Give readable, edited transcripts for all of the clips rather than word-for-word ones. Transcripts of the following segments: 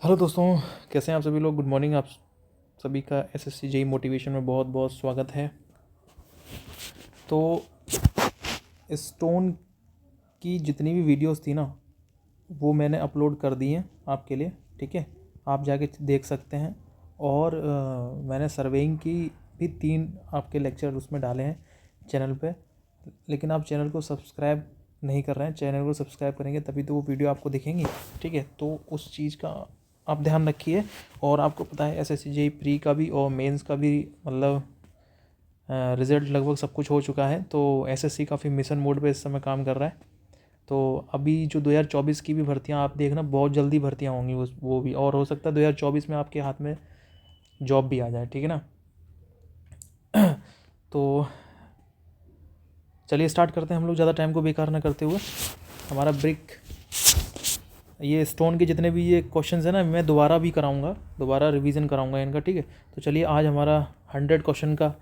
Hello दोस्तों, कैसे हैं आप सभी लोग। Good morning. आप सभी का एसएससी जेई मोटिवेशन में बहुत बहुत स्वागत है। तो स्टोन की जितनी भी वीडियोस थी ना, वो मैंने अपलोड कर दी हैं आपके लिए। ठीक है, आप जाके देख सकते हैं। और मैंने सर्वेइंग की भी 3 आपके लेक्चर उसमें डाले हैं चैनल पे। लेकिन आप चैनल को सब्सक्राइब नहीं कर रहे हैं। चैनल को सब्सक्राइब करेंगे तभी तो वो वीडियो आपको दिखेंगी। ठीक है, तो उस चीज़ का आप ध्यान रखिए। और आपको पता है एसएससी जेई प्री का भी और मेंस का भी मतलब रिज़ल्ट लगभग सब कुछ हो चुका है। तो एसएससी काफ़ी मिशन मोड पे इस समय काम कर रहा है। तो अभी जो 2024 की भी भर्तियां आप देखना, बहुत जल्दी भर्तियां होंगी वो भी। और हो सकता है 2024 में आपके हाथ में जॉब भी आ जाए। ठीक है ना। तो चलिए स्टार्ट करते हैं हम लोग, ज़्यादा टाइम को बेकार ना करते हुए। हमारा ब्रिक, ये स्टोन के जितने भी ये क्वेश्चंस हैं ना, मैं दोबारा भी कराऊंगा, दोबारा रिवीजन कराऊंगा इनका। ठीक है, तो चलिए आज हमारा 100 क्वेश्चन का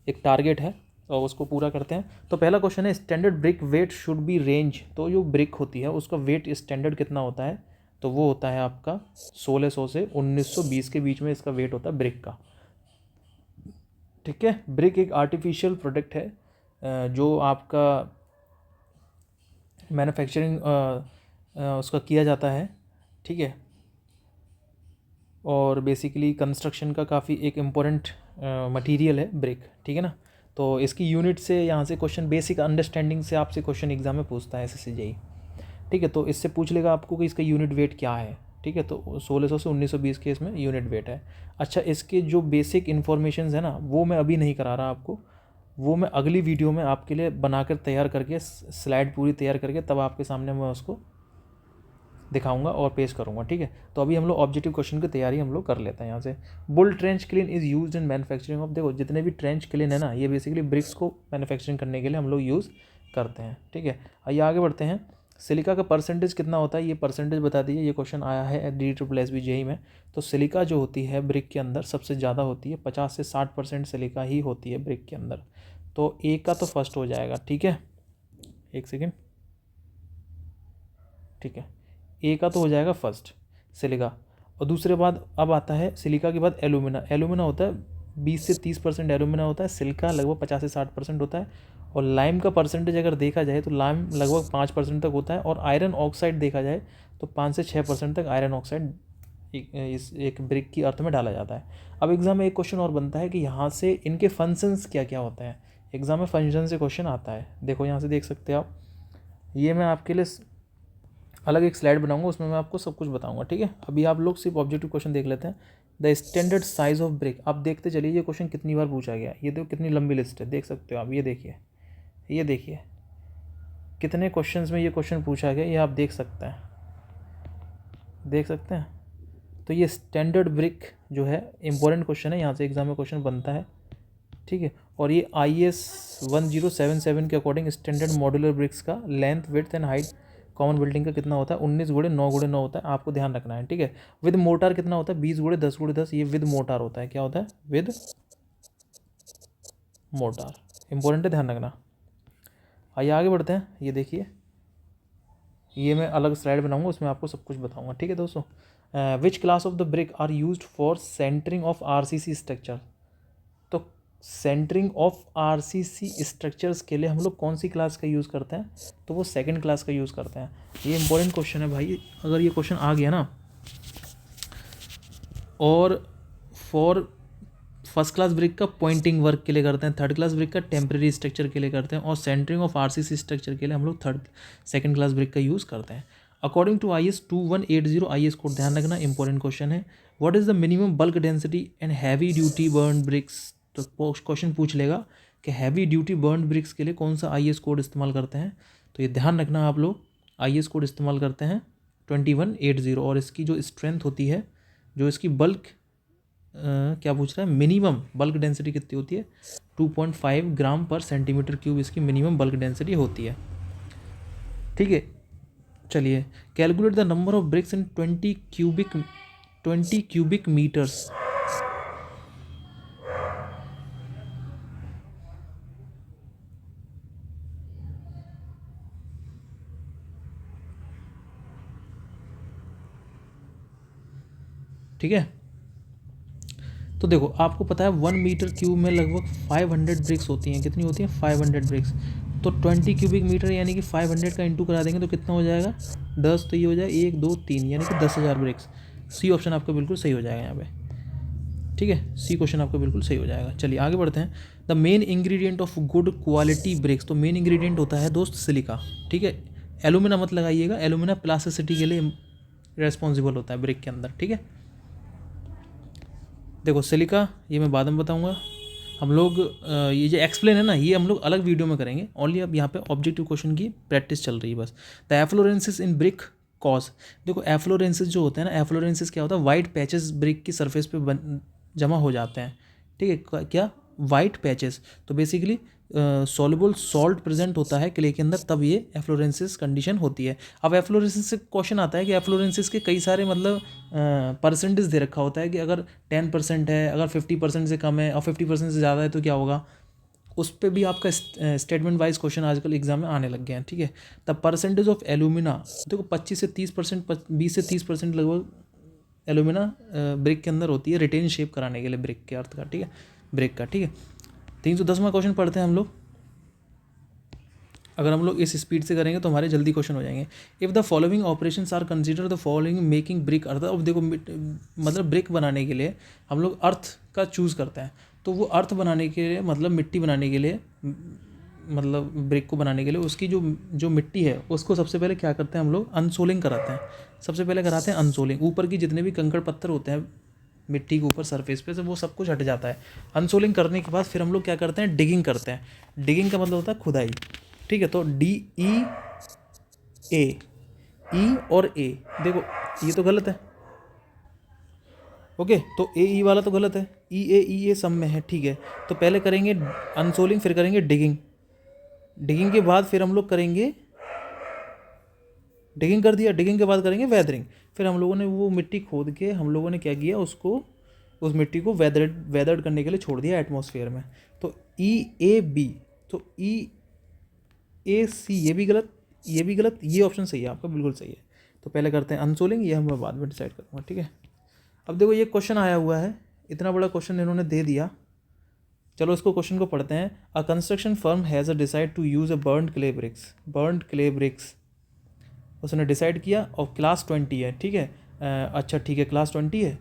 एक टारगेट है और उसको पूरा करते हैं। तो पहला क्वेश्चन है, standard brick weight should be range. तो जो ब्रिक होती है उसका वेट स्टैंडर्ड कितना होता है? तो वो होता है आपका 1600 से 1920 के बीच में इसका वेट होता है ब्रिक का। ठीक है, ब्रिक एक आर्टिफिशियल प्रोडक्ट है जो आपका मैन्युफैक्चरिंग उसका किया जाता है। ठीक है, और बेसिकली कंस्ट्रक्शन का काफ़ी एक इम्पोर्टेंट मटेरियल है ब्रिक। ठीक है ना। तो इसकी यूनिट से यहाँ से क्वेश्चन, बेसिक अंडरस्टैंडिंग से आपसे क्वेश्चन एग्जाम में पूछता है एसएससी जेईई। ठीक है, तो इससे पूछ लेगा आपको कि इसका यूनिट वेट क्या है। ठीक है, तो 1600 से 1920 के इसमें यूनिट वेट है। अच्छा, इसके जो बेसिक इन्फॉर्मेशन है ना, वो मैं अभी नहीं करा रहा आपको। वो मैं अगली वीडियो में आपके लिए बनाकर तैयार करके, स्लाइड पूरी तैयार करके तब आपके सामने मैं उसको दिखाऊंगा और पेश करूंगा। ठीक है, तो अभी हम लोग ऑब्जेक्टिव क्वेश्चन की तैयारी हम लोग कर लेते हैं यहाँ से। Bull trench clean is used in manufacturing of. देखो, जितने भी ट्रेंच क्लीन है ना, ये बेसिकली ब्रिक्स को मैन्युफैक्चरिंग करने के लिए हम लोग यूज़ करते हैं। ठीक है, आइए आगे बढ़ते हैं। सिलिका का परसेंटेज कितना होता है, ये परसेंटेज बता दीजिए। ये क्वेश्चन आया है DSSB जेईई में। तो सिलिका जो होती है ब्रिक के अंदर सबसे ज़्यादा होती है, 50 से 60% सिलिका ही होती है ब्रिक के अंदर। तो ए का तो फर्स्ट हो जाएगा। ठीक है, एक सेकेंड। ठीक है, ए का तो हो जाएगा फर्स्ट सिलिका। और दूसरे बाद अब आता है सिलिका के बाद एलुमिना। एलुमिना होता है 20 से 30% एलुमिना होता है। सिलिका लगभग 50 से 60% होता है। और लाइम का परसेंटेज अगर देखा जाए तो लाइम लगभग 5% तक होता है। और आयरन ऑक्साइड देखा जाए तो 5 से 6% तक आयरन ऑक्साइड इस एक ब्रिक की अर्थ में डाला जाता है। अब एग्जाम में एक क्वेश्चन और बनता है कि यहाँ से इनके फंक्शंस क्या क्या होते हैं। एग्जाम में फंक्शन से क्वेश्चन आता है। देखो यहाँ से देख सकते हैं आप, ये मैं आपके लिए अलग एक स्लाइड बनाऊंगा, उसमें मैं आपको सब कुछ बताऊंगा। ठीक है, अभी आप लोग सिर्फ ऑब्जेक्टिव क्वेश्चन देख लेते हैं। The standard size of brick, आप देखते चलिए ये क्वेश्चन कितनी बार पूछा गया। ये देखो कितनी लंबी लिस्ट है, देख सकते हो आप। ये देखिए, ये देखिए कितने क्वेश्चंस में ये क्वेश्चन पूछा गया, ये आप देख सकते हैं, देख सकते हैं। तो ये स्टैंडर्ड ब्रिक जो है इंपॉर्टेंट क्वेश्चन है, यहाँ से एग्जाम में क्वेश्चन बनता है। ठीक है, और ये IS 1077 के अकॉर्डिंग स्टैंडर्ड मॉड्यूलर ब्रिक्स का length, width and height common building का कितना होता है? 19x9x9 होता है। आपको ध्यान रखना है। ठीक है, विद मोटार कितना होता है? 20x10x10। ये विद मोटार होता है। क्या होता है? With motor. इंपॉर्टेंट है, ध्यान रखना। आइए आगे बढ़ते हैं। ये देखिए, ये मैं अलग स्लाइड बनाऊंगा, उसमें आपको सब कुछ बताऊंगा। ठीक है दोस्तों, which class of the brick are used for centring of RCC structure. तो सेंटरिंग ऑफ RCC स्ट्रक्चर्स के लिए हम लोग कौन सी क्लास का यूज़ करते हैं? तो वो सेकंड क्लास का यूज़ करते हैं। ये इंपॉर्टेंट क्वेश्चन है भाई, अगर ये क्वेश्चन आ गया ना। और फॉर फर्स्ट क्लास ब्रिक का पॉइंटिंग वर्क के लिए करते हैं, थर्ड क्लास ब्रिक का टेम्प्रेरी स्ट्रक्चर के लिए करते हैं, और सेंटरिंग ऑफ RCC स्ट्रक्चर के लिए हम लोग सेकंड क्लास ब्रिक का यूज़ करते हैं। According to IS 2180 IS code, ध्यान रखना, इंपॉर्टेंट क्वेश्चन है। What is the minimum bulk density and heavy duty burn bricks. तो क्वेश्चन पूछ लेगा कि हैवी ड्यूटी बर्न ब्रिक्स के लिए कौन सा IS कोड इस्तेमाल करते हैं। तो ये ध्यान रखना, आप लोग IS कोड इस्तेमाल करते हैं 2180। और इसकी जो स्ट्रेंथ होती है, जो इसकी बल्क क्या पूछ रहा है, मिनिमम बल्क डेंसिटी कितनी होती है? 2.5 ग्राम पर सेंटीमीटर क्यूब इसकी मिनिमम बल्क डेंसिटी होती है। ठीक है, चलिए calculate the number of bricks in 20 cubic metres. ठीक है। तो देखो आपको पता है 1 मीटर क्यूब में लगभग 500 ब्रिक्स होती हैं। कितनी होती हैं? 500 ब्रिक्स। तो 20 क्यूबिक मीटर यानी कि 500 का इंटू करा देंगे तो कितना हो जाएगा? 10। तो ये हो जाए 1 2 3 यानी कि 10,000 ब्रिक्स। सी ऑप्शन आपका बिल्कुल सही हो जाएगा यहाँ पे। ठीक है, सी क्वेश्चन आपका बिल्कुल सही हो जाएगा। चलिए आगे बढ़ते हैं। The main ingredient of good quality bricks. तो मेन इंग्रेडिएंट होता है दोस्त सिलिका। ठीक है, एलुमिना मत लगाइएगा, एलुमिना प्लास्टिसिटी के लिए रेस्पॉन्सिबल होता है ब्रिक के अंदर। ठीक है, देखो सिलिका ये मैं बाद में बताऊंगा। हम लोग ये जो एक्सप्लेन है ना, ये हम लोग अलग वीडियो में करेंगे। ओनली अब यहाँ पे ऑब्जेक्टिव क्वेश्चन की प्रैक्टिस चल रही है बस। The efflorescence in brick cause. देखो एफ्लोरेंसिस जो होते हैं ना, एफ्लोरेंसिस क्या होता है? वाइट पैचेस ब्रिक की सरफेस पे जमा हो जाते हैं। ठीक है, क्या? White patches. तो बेसिकली सॉल्युबल सॉल्ट प्रेजेंट होता है क्ले के अंदर, तब ये एफ्लोरेंसिस कंडीशन होती है। अब एफ्लोरेंसिस से क्वेश्चन आता है कि एफ्लोरेंसिस के कई सारे मतलब परसेंटेज दे रखा होता है कि अगर 10% है, अगर 50% से कम है और 50% से ज़्यादा है तो क्या होगा। उस पर भी आपका स्टेटमेंट वाइज क्वेश्चन आजकल एग्जाम में आने लग गए हैं। ठीक है, तब परसेंटेज ऑफ एलुमिना देखो 25 से 30%, 20 से 30% लगभग एलुमिना ब्रिक के अंदर होती है, रिटेन शेप कराने के लिए ब्रिक के अर्थ का। ठीक है, ब्रिक का। ठीक है, 310वां क्वेश्चन पढ़ते हैं हम लोग। अगर हम लोग इस स्पीड से करेंगे तो हमारे जल्दी क्वेश्चन हो जाएंगे। If the following operations are consider the following making brick earth. अब देखो मतलब ब्रिक बनाने के लिए हम लोग अर्थ का चूज़ करते हैं। तो वो अर्थ बनाने के लिए मतलब मिट्टी बनाने के लिए, मतलब ब्रिक को बनाने के लिए उसकी जो मिट्टी है उसको सबसे पहले क्या करते हैं हम लोग? अनसोलिंग कराते हैं। सबसे पहले कराते हैं अनसोलिंग। ऊपर की जितने भी कंकड़ पत्थर होते हैं मिट्टी के ऊपर सरफेस पे से वो सब कुछ हट जाता है। अनसोलिंग करने के बाद फिर हम लोग क्या करते हैं? डिगिंग करते हैं। डिगिंग का मतलब होता है खुदाई। ठीक है, तो DEA, ई और ए, देखो ये तो गलत है। ओके, तो AE वाला तो गलत है, EA सब में है। ठीक है, तो पहले करेंगे अनसोलिंग, फिर करेंगे डिगिंग। डिगिंग के बाद फिर हम लोग करेंगे, डिगिंग कर दिया, डिगिंग के बाद करेंगे वेदरिंग। फिर हम लोगों ने वो मिट्टी खोद के हम लोगों ने क्या किया, उसको उस मिट्टी को वेदर्ड करने के लिए छोड़ दिया एटमॉस्फेयर में। तो EAB, तो EAC ये भी गलत, ये भी गलत, ये ऑप्शन सही है आपका, बिल्कुल सही है। तो पहले करते हैं अनसोलिंग, ये हम बाद में डिसाइड करूँगा। ठीक है, अब देखो ये क्वेश्चन आया हुआ है, इतना बड़ा क्वेश्चन इन्होंने दे दिया। चलो इसको क्वेश्चन को पढ़ते हैं। A construction firm has a decide to use a burned clay bricks. Burned clay bricks उसने डिसाइड किया और क्लास 20 है। ठीक है, अच्छा ठीक है, क्लास 20 है,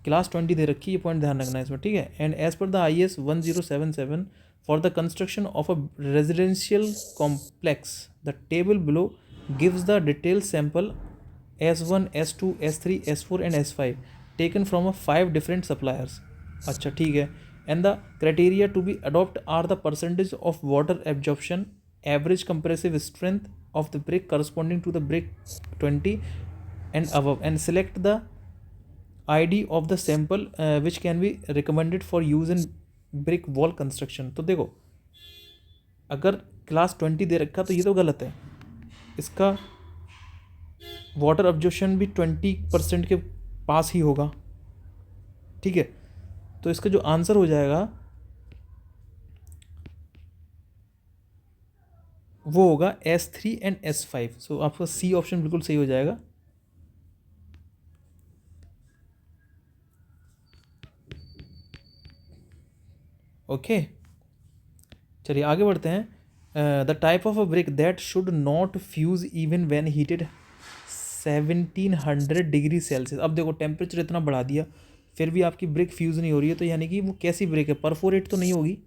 क्लास 20 दे रखी है, ये पॉइंट ध्यान रखना है इसमें। ठीक है, and as per the IS 1077 for the construction of a residential complex the table below gives the detail sample S1 S2 S3 S4 and S5 taken from a 5 different suppliers. अच्छा ठीक है, and the criteria to be adopt are the percentage of water absorption, average compressive strength of the brick corresponding to the brick 20 and above, and select the ID of the sample which can be recommended for use in brick wall construction। तो देखो अगर class 20 दे रखा तो ये तो गलत है, इसका वाटर अब्जॉर्प्शन भी 20% के पास ही होगा। ठीक है, तो इसका जो आंसर हो जाएगा वो होगा S3 एंड S5। सो आपका सी ऑप्शन बिल्कुल सही हो जाएगा। ओके, चलिए आगे बढ़ते हैं। The type of a brick that should not fuse even when heated 1700 degree Celsius. अब देखो टेम्परेचर इतना बढ़ा दिया फिर भी आपकी ब्रिक फ्यूज़ नहीं हो रही है, तो यानी कि वो कैसी ब्रिक है? परफोरेट तो नहीं होगी,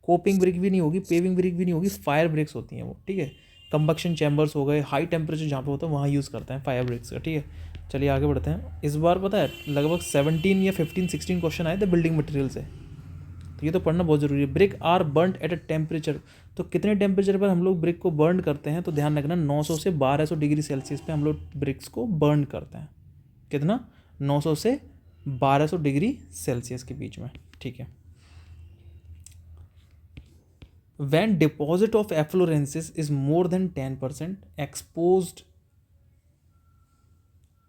कोपिंग ब्रिक भी नहीं होगी, पेविंग ब्रिक भी नहीं होगी, फायर ब्रिक्स होती हैं वो। ठीक है, कंबक्शन चैम्बर्स हो गए, हाई टेम्परेचर जहाँ पे होता है वहाँ यूज़ करते हैं फायर ब्रिक्स का। ठीक है, चलिए आगे बढ़ते हैं। इस बार पता है लगभग 17 या 15-16 क्वेश्चन आए थे बिल्डिंग मटेरियल से, तो ये तो पढ़ना बहुत ज़रूरी है। Brick are burned at a temperature, तो कितने टेम्परेचर पर हम लोग ब्रिक को बर्न करते हैं? तो ध्यान रखना 900 से 1200 डिग्री सेल्सियस पे हम लोग ब्रिक्स को बर्न करते हैं। कितना? 900 से 1200 डिग्री सेल्सियस के बीच में। ठीक है, when deposit of efflorescences is more than 10% exposed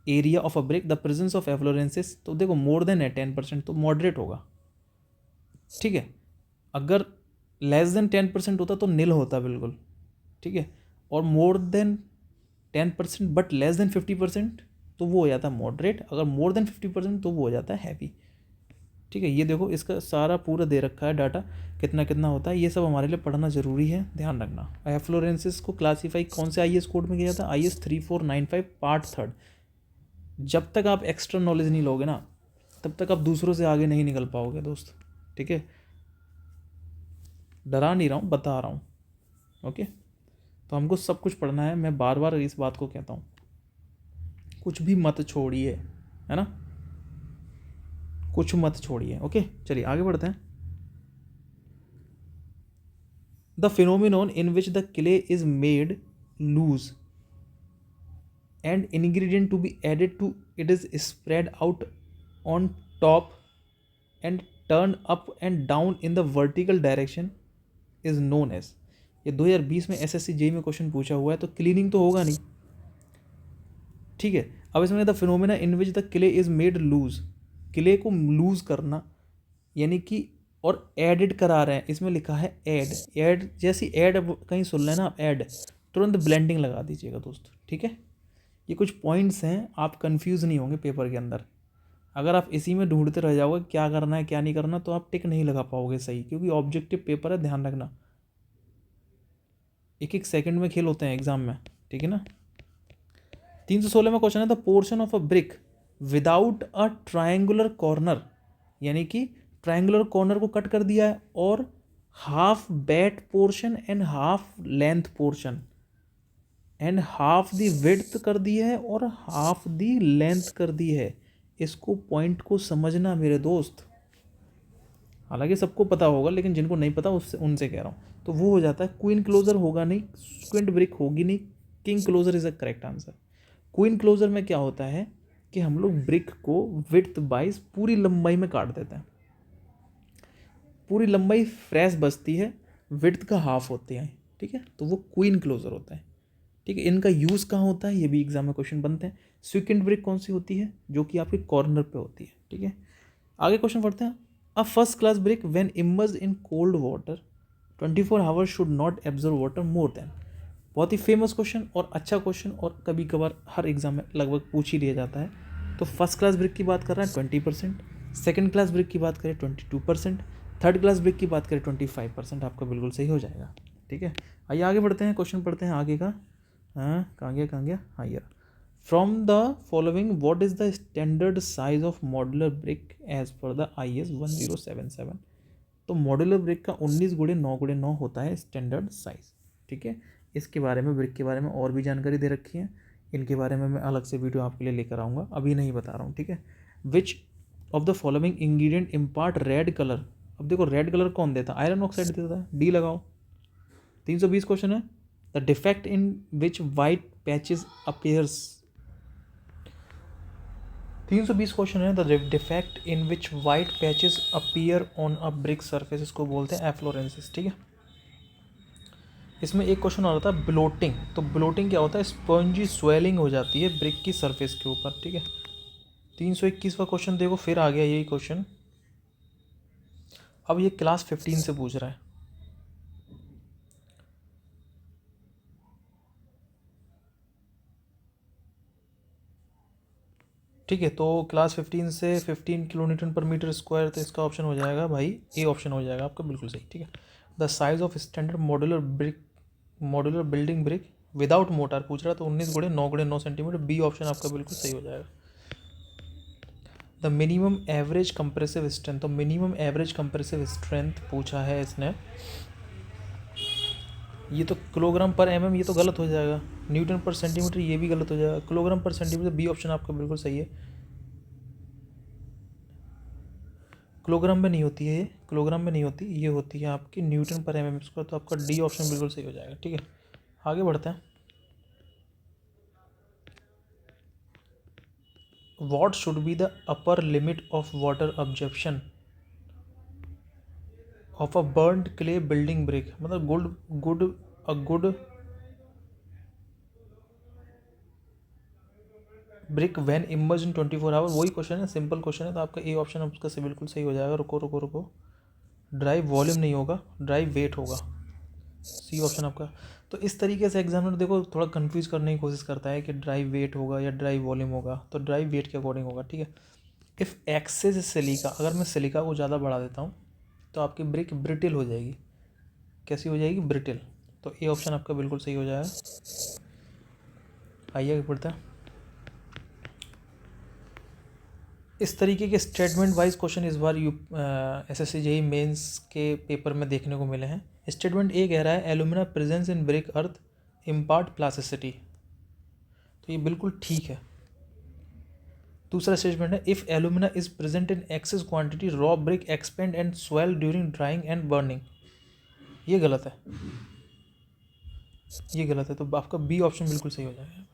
area of a brick, the presence of efflorescences, तो देखो मोर देन है 10% तो मॉडरेट होगा। ठीक है, अगर लेस देन 10% होता तो नील होता बिल्कुल। ठीक है, और more than 10% but less than 50%, तो वो हो जाता है मॉडरेट, अगर मोर देन 50% तो वो हो जाता है हैवी। ठीक है, ये देखो इसका सारा पूरा दे रखा है डाटा, कितना कितना होता है, ये सब हमारे लिए पढ़ना ज़रूरी है, ध्यान रखना। एफ्लोरेंसिस को क्लासीफाई कौन से आईएएस कोड में किया जाता है? IS 3495 part 3। जब तक आप एक्स्ट्रा नॉलेज नहीं लोगे ना, तब तक आप दूसरों से आगे नहीं निकल पाओगे दोस्त। ठीक है, डरा नहीं रहा हूँ, बता रहा हूँ। ओके, तो हमको सब कुछ पढ़ना है, मैं बार बार इस बात को कहता हूँ, कुछ भी मत छोड़िए, है ना, कुछ मत छोड़िए। ओके, चलिए आगे बढ़ते हैं। The phenomenon in which the clay is made loose and ingredient to be added to it is spread out on top and turned up and down in the vertical direction is known as। ये 2020 में SSC JEE में question पूछा हुआ है, तो cleaning तो होगा नहीं। ठीक है, अब इसमें the phenomena in which the clay is made loose, clay को लूज करना यानी कि, और एडिड करा रहे हैं, इसमें लिखा है ऐड। ऐड जैसी ऐड कहीं सुन लेना आप, ऐड तुरंत ब्लेंडिंग लगा दीजिएगा दोस्त। ठीक है, ये कुछ पॉइंट्स हैं, आप कंफ्यूज नहीं होंगे पेपर के अंदर। अगर आप इसी में ढूंढते रह जाओगे क्या करना है क्या नहीं करना, तो आप टिक नहीं लगा पाओगे सही, क्योंकि ऑब्जेक्टिव पेपर है, ध्यान रखना। एक एक सेकंड में खेल होते हैं एग्जाम में। ठीक है ना। 316 में क्वेश्चन है, the portion of a brick without a triangular corner, यानी कि ट्रायंगुलर कॉर्नर को कट कर दिया है, और half bat portion and half length portion and half the width कर दी है और हाफ दी लेंथ कर दी है। इसको पॉइंट को समझना मेरे दोस्त, हालांकि सबको पता होगा, लेकिन जिनको नहीं पता उससे उनसे कह रहा हूँ। तो वो हो जाता है क्वीन क्लोजर होगा नहीं, स्क्विंट ब्रिक होगी नहीं, king closer is a correct answer. Queen closure में क्या होता है कि हम लोग ब्रिक को विड्थ बाइज पूरी लंबाई में काट देते हैं, पूरी लंबाई फ्रेश बचती है, विड्थ का हाफ होती है। ठीक है, तो वो क्वीन क्लोजर होता है। ठीक है, इनका यूज़ कहाँ होता है, ये भी एग्जाम में क्वेश्चन बनते हैं। स्वीकेंड ब्रिक कौन सी होती है, जो कि आपके कॉर्नर पे होती है। ठीक है, आगे क्वेश्चन पढ़ते हैं। अ first class brick when immersed in cold water 24 hours should not absorb water more than. बहुत ही फेमस क्वेश्चन और अच्छा क्वेश्चन, और कभी कभार हर एग्जाम में लगभग पूछ ही लिया जाता है। तो फर्स्ट क्लास ब्रिक की बात कर रहे हैं 20%, सेकेंड क्लास ब्रिक की बात करें 22%, थर्ड क्लास ब्रिक की बात करें 25%। आपका बिल्कुल सही हो जाएगा। ठीक है, आइए आगे बढ़ते हैं, क्वेश्चन पढ़ते हैं आगे का। कहाँ गया हाँ यार। From the following what is the standard size of modular brick as per the IS 1077। तो मॉड्यूलर ब्रिक का 19x9x9 होता है स्टैंडर्ड साइज। ठीक है, इसके बारे में, ब्रिक के बारे में और भी जानकारी दे रखी है, इनके बारे में मैं अलग से वीडियो आपके लिए लेकर आऊँगा, अभी नहीं बता रहा हूँ। ठीक है, which of the following ingredient impart red colour. अब देखो रेड कलर कौन देता है, आयरन ऑक्साइड देता है, डी लगाओ। 320 क्वेश्चन है, the defect in which white patches appears. 320 question है, the defect in which white patches appear on a brick surface, इसको बोलते हैं एफ्लोरेंसिस। ठीक है, इसमें एक क्वेश्चन आ रहा था ब्लोटिंग। तो ब्लोटिंग क्या होता है, स्पॉन्जी स्वेलिंग हो जाती है ब्रिक की सरफेस के ऊपर। ठीक है, 321वां क्वेश्चन देखो, फिर आ गया यही क्वेश्चन। अब ये क्लास 15 से पूछ रहा है। ठीक है, तो क्लास 15 से 15 किलो न्यूटन पर मीटर स्क्वायर, तो इसका ऑप्शन हो जाएगा भाई ए ऑप्शन हो जाएगा आपका बिल्कुल सही। ठीक है, the size of standard modular building brick without motor पूछ रहा है, तो 19x9x9 सेंटीमीटर, बी ऑप्शन आपका बिल्कुल सही हो जाएगा। The minimum average compressive strength, तो मिनिमम एवरेज कंप्रेसिव स्ट्रेंथ पूछा है इसने, ये तो किलोग्राम पर mm, ये तो गलत हो जाएगा। न्यूटन पर सेंटीमीटर, ये भी गलत हो जाएगा। किलोग्राम पर सेंटीमीटर, बी ऑप्शन आपका बिल्कुल सही है। किलोग्राम में नहीं होती है ये, किलोग्राम में नहीं होती, ये होती है आपकी न्यूटन पर mm स्क्वायर, तो आपका डी ऑप्शन बिल्कुल सही हो जाएगा। ठीक है, आगे बढ़ते हैं। What should be the upper limit of water absorption of a burned clay building brick, मतलब good brick when emerge in 24 hour. वही क्वेश्चन है, सिंपल क्वेश्चन है, तो आपका ए ऑप्शन आपका से बिल्कुल सही हो जाएगा। रुको, ड्राई वॉल्यूम नहीं होगा, ड्राई वेट होगा, सी ऑप्शन आपका। तो इस तरीके से एग्जामिनर देखो थोड़ा कंफ्यूज करने की कोशिश करता है कि ड्राई वेट होगा या ड्राई वॉल्यूम होगा, तो ड्राई वेट के अकॉर्डिंग होगा, ठीक है। इफ़ एक्सेस सिलिका, अगर मैं सिलिका को ज़्यादा बढ़ा देता हूँ तो आपकी ब्रिक ब्रिटिल हो जाएगी। कैसी हो जाएगी? ब्रिटिल। तो ए ऑप्शन आपका बिल्कुल सही हो जाएगा। आइए आगे पढ़ते हैं। इस तरीके के स्टेटमेंट वाइज क्वेश्चन इस बार एसएससी जेईई मेंस के पेपर में देखने को मिले हैं। स्टेटमेंट ए कह रहा है alumina presence in brick earth impart plasticity, तो ये बिल्कुल ठीक है। दूसरा स्टेटमेंट है if alumina is present in axis quantity raw brick expand and swell during drawing and burning, ये गलत है, ये गलत है। तो आपका बी ऑप्शन बिल्कुल सही हो जाएगा।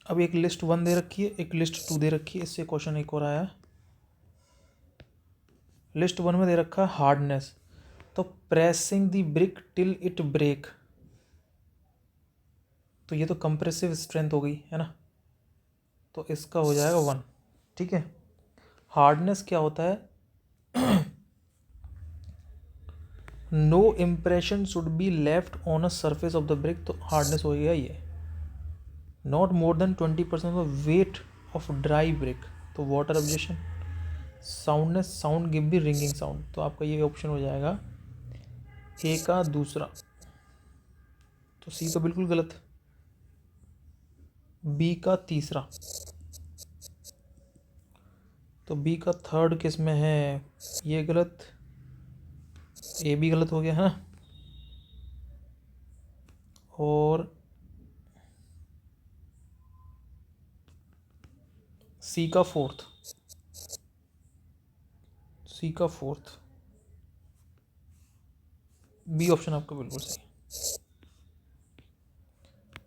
अब एक लिस्ट 1 दे रखी है, एक लिस्ट 2 दे रखी है, इससे क्वेश्चन एक और आया है। लिस्ट 1 में दे रखा है हार्डनेस, तो pressing the brick till it break, तो ये तो कंप्रेसिव स्ट्रेंथ हो गई है ना, तो इसका हो जाएगा 1, ठीक है। हार्डनेस क्या होता है? No impression should be left on a surface of the brick, तो हार्डनेस हो गया ये। Not more than 20% of weight of dry brick, तो water objection. Soundness, sound give be ringing sound, तो आपका ये ऑप्शन हो जाएगा ए का दूसरा। तो सी तो बिल्कुल गलत। बी का तीसरा, तो बी का थर्ड किस में है? ये गलत, ए भी गलत हो गया है ना, और सी का फोर्थ, सी का फोर्थ, बी ऑप्शन आपका बिल्कुल सही।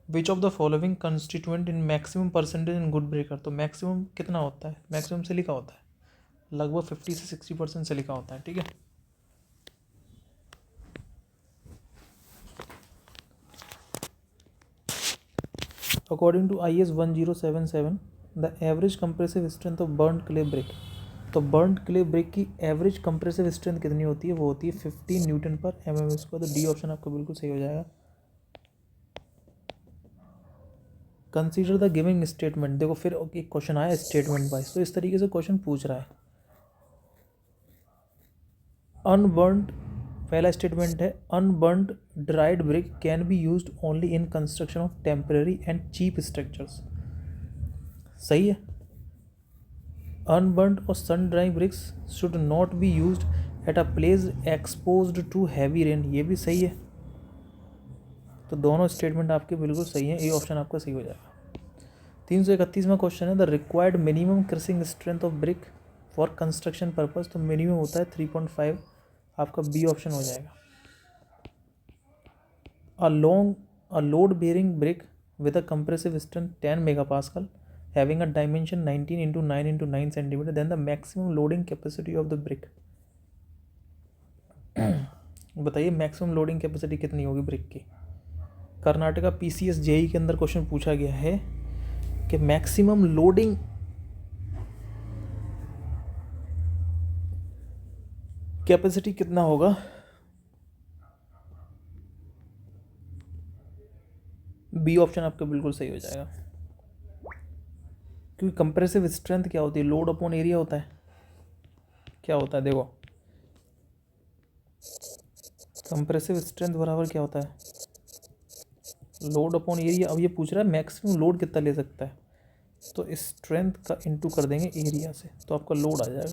विच of the following constituent in maximum percentage in good breaker, तो मैक्सिमम कितना होता है? मैक्सिमम सिलिका होता है, लगभग 50 से 60% सिलिका होता है, ठीक है। According to IS 1077 the average compressive strength of burned clay brick, तो बर्न्ड क्ले ब्रिक की एवरेज कंप्रेसिव स्ट्रेंथ कितनी होती है? वो होती है 15 न्यूटन पर mm², तो डी ऑप्शन आपका बिल्कुल सही हो जाएगा। कंसीडर द गिविंग स्टेटमेंट, देखो फिर एक क्वेश्चन आया स्टेटमेंट वाइज, तो इस तरीके से क्वेश्चन पूछ रहा है। अनबर्न्ड, पहला स्टेटमेंट है unburned dried brick can be used only in construction of temporary and cheap structures, सही है। अनबर्न्ड और sun dry bricks should not be used at a place exposed to heavy rain, ये भी सही है। तो दोनों स्टेटमेंट आपके बिल्कुल सही हैं, ये ऑप्शन आपका सही हो जाएगा। 331वां क्वेश्चन है the required minimum crushing strength of brick for construction purpose, तो मिनिमम होता है 3.5, आपका बी ऑप्शन हो जाएगा। A load bearing brick with a compressive strength 10 megapascal having a dimension 19 into 9 into 9 centimeter, then the maximum loading capacity of the brick, बताइए maximum loading capacity कितनी होगी brick की। कर्नाटका PCS जेई के अंदर question पूछा गया है कि मैक्सिमम लोडिंग कैपेसिटी कितना होगा? बी ऑप्शन आपका बिल्कुल सही हो जाएगा, क्योंकि कंप्रेसिव स्ट्रेंथ क्या होती है? लोड अपॉन एरिया होता है। क्या होता है देखो, कंप्रेसिव स्ट्रेंथ बराबर क्या होता है? Load upon area. अब ये पूछ रहा है मैक्सिमम लोड कितना ले सकता है, तो स्ट्रेंथ का इंटू कर देंगे एरिया से, तो आपका लोड आ जाएगा।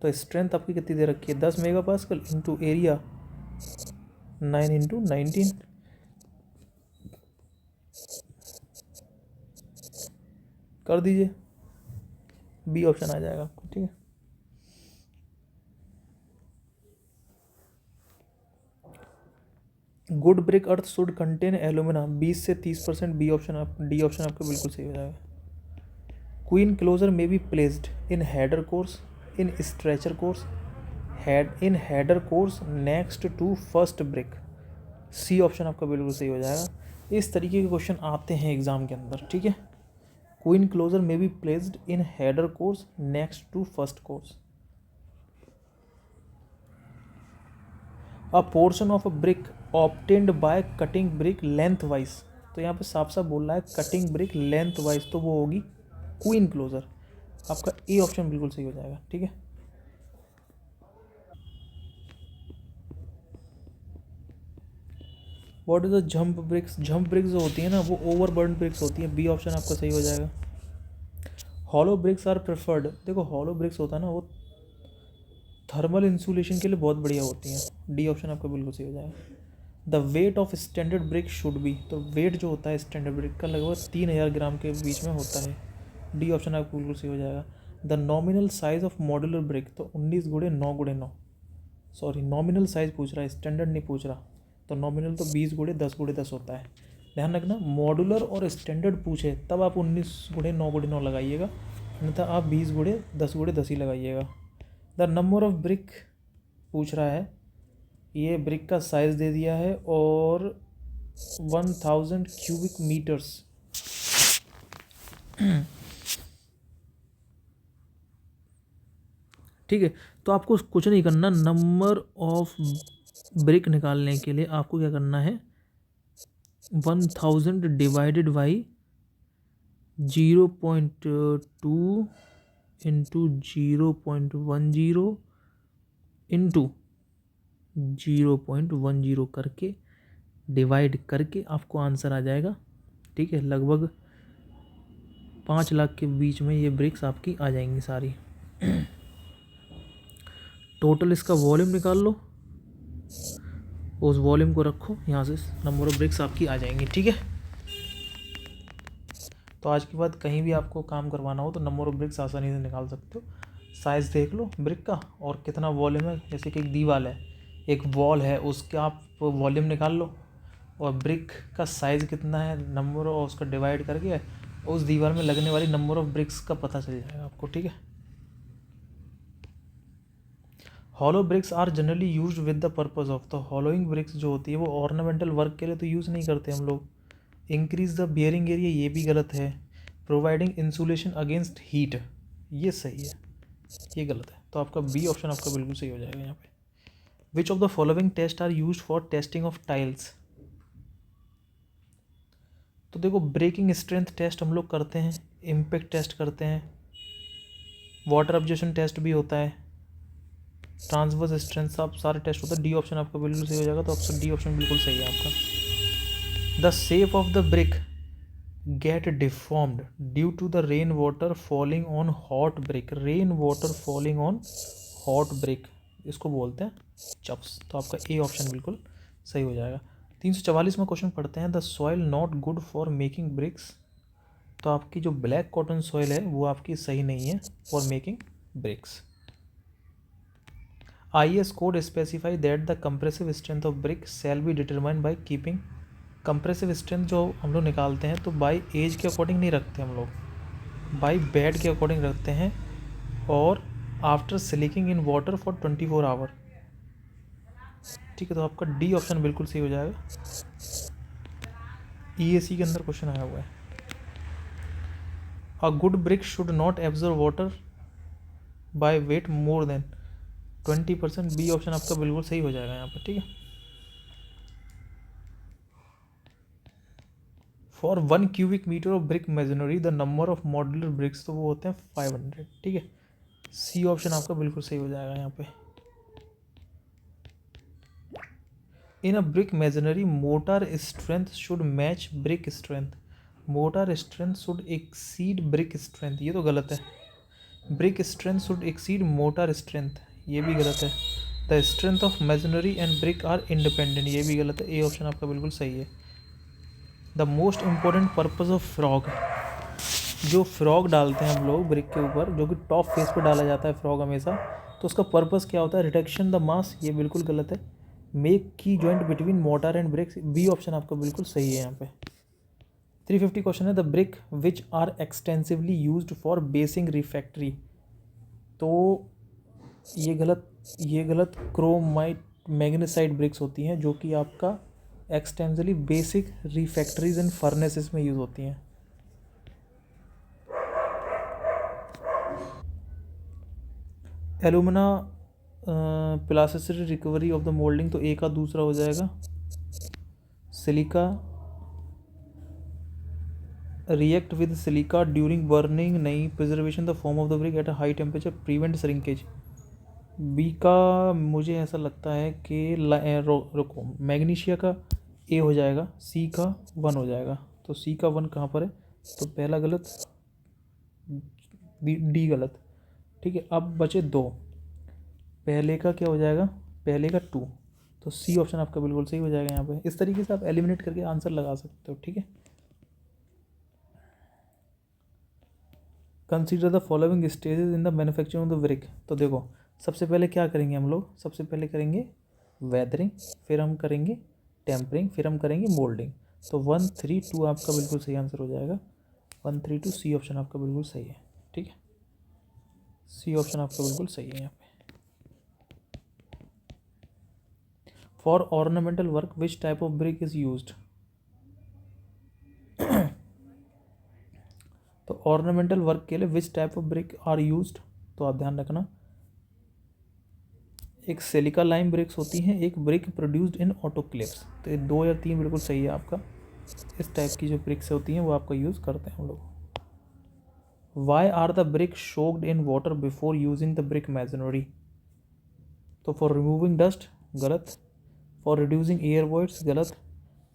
तो स्ट्रेंथ आपकी कितनी दे रखी है? 10 मेगापास्कल इंटू एरिया 9 इंटू 19, कर दीजिए, बी ऑप्शन आ जाएगा, ठीक है। Good brick earth should contain alumina 20 से 30%, डी ऑप्शन आपका बिल्कुल सही हो जाएगा। Queen closure may be placed in header course, in stretcher course, in header course next to first brick, C option आपका बिल्कुल सही हो जाएगा। इस तरीके के क्वेश्चन आते हैं एग्जाम के अंदर, ठीक है। Queen closer may be placed in header course next to first course. A portion of a brick obtained by cutting brick lengthwise. तो यहाँ पे साफ साफ बोल रहा है कटिंग ब्रिक लेंथ वाइज, तो वो होगी क्वीन क्लोजर। आपका ए ऑप्शन बिल्कुल सही हो जाएगा। ठीक है, what is the jump bricks? Jump bricks जो होती है ना वो ओवरबर्न ब्रिक्स होती है। बी ऑप्शन आपका सही हो जाएगा। Hollow bricks are preferred. देखो हॉलो ब्रिक्स होता है ना वो थर्मल इंसुलेशन के लिए बहुत बढ़िया होती हैं। डी ऑप्शन आपका बिल्कुल सही हो जाएगा। The weight of standard brick should B. तो वेट जो होता है स्टैंडर्ड ब्रिक का लगभग 3000 ग्राम के बीच में होता है। डी ऑप्शन आपका बिल्कुल सही हो जाएगा। The nominal size of modular brick, तो 19 गुणे 9 गुणे 9, सॉरी नॉमिनल साइज पूछ रहा है, स्टैंडर्ड नहीं पूछ रहा। तो नॉमिनल तो 20 गुणे 10 गुणे 10 होता है। ध्यान रखना, मॉड्यूलर और स्टैंडर्ड पूछे तब आप 19 गुणे 9 गुणे 9 लगाइएगा, अन्यथा आप 20 गुणे 10 ही लगाइएगा। द नंबर ऑफ ब्रिक पूछ रहा है, ये ब्रिक का साइज़ दे दिया है और 1000 क्यूबिक मीटर्स। ठीक है, तो आपको कुछ नहीं करना, नंबर ऑफ ब्रिक निकालने के लिए आपको क्या करना है, 1000 डिवाइडेड बाई 0.2 इंटू 0.10 इंटू 0.10 करके डिवाइड करके आपको आंसर आ जाएगा। ठीक है, लगभग 5 लाख के बीच में ये ब्रिक्स आपकी आ जाएंगी सारी। टोटल इसका वॉल्यूम निकाल लो, उस वॉल्यूम को रखो, यहाँ से नंबर ऑफ ब्रिक्स आपकी आ जाएंगी। ठीक है, तो आज के बाद कहीं भी आपको काम करवाना हो तो नंबर ऑफ ब्रिक्स आसानी से निकाल सकते हो। साइज़ देख लो ब्रिक का और कितना वॉल्यूम है। जैसे कि एक दीवार है, एक वॉल है, उसका आप वॉल्यूम निकाल लो और ब्रिक का साइज़ कितना है, नंबर और उसका डिवाइड करके उस दीवार में लगने वाली नंबर ऑफ ब्रिक्स का पता चल जाएगा आपको। ठीक है, hollow bricks are generally used with the purpose of. तो हॉलोइंग ब्रिक्स जो होती है वो ऑर्नामेंटल वर्क के लिए तो यूज़ नहीं करते हम लोग। इंक्रीज द बियरिंग एरिया, ये भी गलत है। प्रोवाइडिंग इंसुलेशन अगेंस्ट हीट, ये सही है, ये गलत है। तो आपका बी ऑप्शन आपका बिल्कुल सही हो जाएगा यहाँ पे। Which of the following test are used for testing of tiles? तो देखो ब्रेकिंग स्ट्रेंथ टेस्ट हम लोग करते हैं, इम्पैक्ट टेस्ट करते हैं, वाटर ऑब्जर्वेशन टेस्ट भी होता है, ट्रांसवर्स स्ट्रेंथ, सब सारे टेस्ट होता है। डी ऑप्शन आपका बिल्कुल सही हो जाएगा। तो ऑप्शन डी ऑप्शन बिल्कुल सही है आपका। The shape of the brick get deformed due to the rain water falling on hot brick. Rain water falling on hot brick, इसको बोलते हैं चप्स। तो आपका ए ऑप्शन बिल्कुल सही हो जाएगा। 344 में क्वेश्चन पढ़ते हैं, the soil not good for making bricks. तो आपकी जो ब्लैक कॉटन सॉइल है वो आपकी सही नहीं है for making bricks. IS code specify that the compressive strength of brick shall be determined by keeping. Compressive strength जो हम लोग निकालते हैं तो बाय एज के अकॉर्डिंग नहीं रखते हम लोग, बाय बेड के अकॉर्डिंग रखते हैं, और after sinking in water for 24 hour. ठीक है, तो आपका डी ऑप्शन बिल्कुल सही हो जाएगा। EAC के अंदर क्वेश्चन आया हुआ है। A good brick should not absorb water by weight more than 20%। B option आपका बिल्कुल सही हो जाएगा यहाँ पर। ठीक है, for 1 cubic metre of brick masonry the number of modular bricks, तो वो होते हैं 500। ठीक है, सी ऑप्शन आपका बिल्कुल सही हो जाएगा यहाँ पे। In a brick masonry mortar strength should match brick strength. Mortar strength should exceed brick strength, ये तो गलत है। Brick strength should exceed mortar strength, ये भी गलत है। The strength of masonry and brick are independent, ये भी गलत है। ए ऑप्शन आपका बिल्कुल सही है। The most important purpose of frog, जो फ्रॉग डालते हैं हम लोग ब्रिक के ऊपर, जो कि टॉप फेस पर डाला जाता है फ्रॉग हमेशा, तो उसका पर्पज़ क्या होता है? रिडक्शन द मास, ये बिल्कुल गलत है। मेक की joint between mortar and bricks, B option आपका बिल्कुल सही है यहाँ पे। 350 क्वेश्चन है, the brick which are extensively used for basing refractory. तो ये गलत क्रोमाइट मैग्नेसाइट ब्रिक्स होती हैं जो कि आपका extensively basic refractories and furnaces में यूज़ होती हैं। Alumina plasticity recovery of the moulding, तो ए का दूसरा हो जाएगा। Silica react with silica during burning, नहीं। Preservation the form of the brick at a high temperature prevent shrinkage, B का मुझे ऐसा लगता है कि रुको, मैग्नीशिया का ए हो जाएगा, सी का 1 हो जाएगा। तो सी का 1 कहाँ पर है, तो पहला गलत, डी गलत। ठीक है, अब बचे 2, पहले का क्या हो जाएगा, पहले का 2, तो सी ऑप्शन आपका बिल्कुल सही हो जाएगा। यहाँ पे इस तरीके से आप एलिमिनेट करके आंसर लगा सकते हो। ठीक है, consider the following stages in the manufacturing of the brick, तो देखो सबसे पहले क्या करेंगे हम लोग, सबसे पहले करेंगे वेदरिंग, फिर हम करेंगे टेम्परिंग, फिर हम करेंगे मोल्डिंग। तो 1, 3, 2 आपका बिल्कुल सही आंसर हो जाएगा। 1, 3, 2 सी ऑप्शन आपका बिल्कुल सही है। ठीक है, सी ऑप्शन आपका बिल्कुल सही है यहाँ पे। For ornamental work which type of brick is used, तो ऑर्नामेंटल वर्क के लिए which type of brick are used, तो आप ध्यान रखना, एक सिलिका लाइम ब्रिक्स होती हैं, एक ब्रिक प्रोड्यूस्ड इन ऑटोक्लेव्स। तो ये 2 या 3 बिल्कुल सही है आपका। इस टाइप की जो ब्रिक्स होती हैं वो आपका यूज़ करते हैं हम लोग। Why are the brick soaked in water before using the brick masonry, तो फॉर रिमूविंग डस्ट गलत, फॉर रिड्यूसिंग एयर वॉइड्स गलत,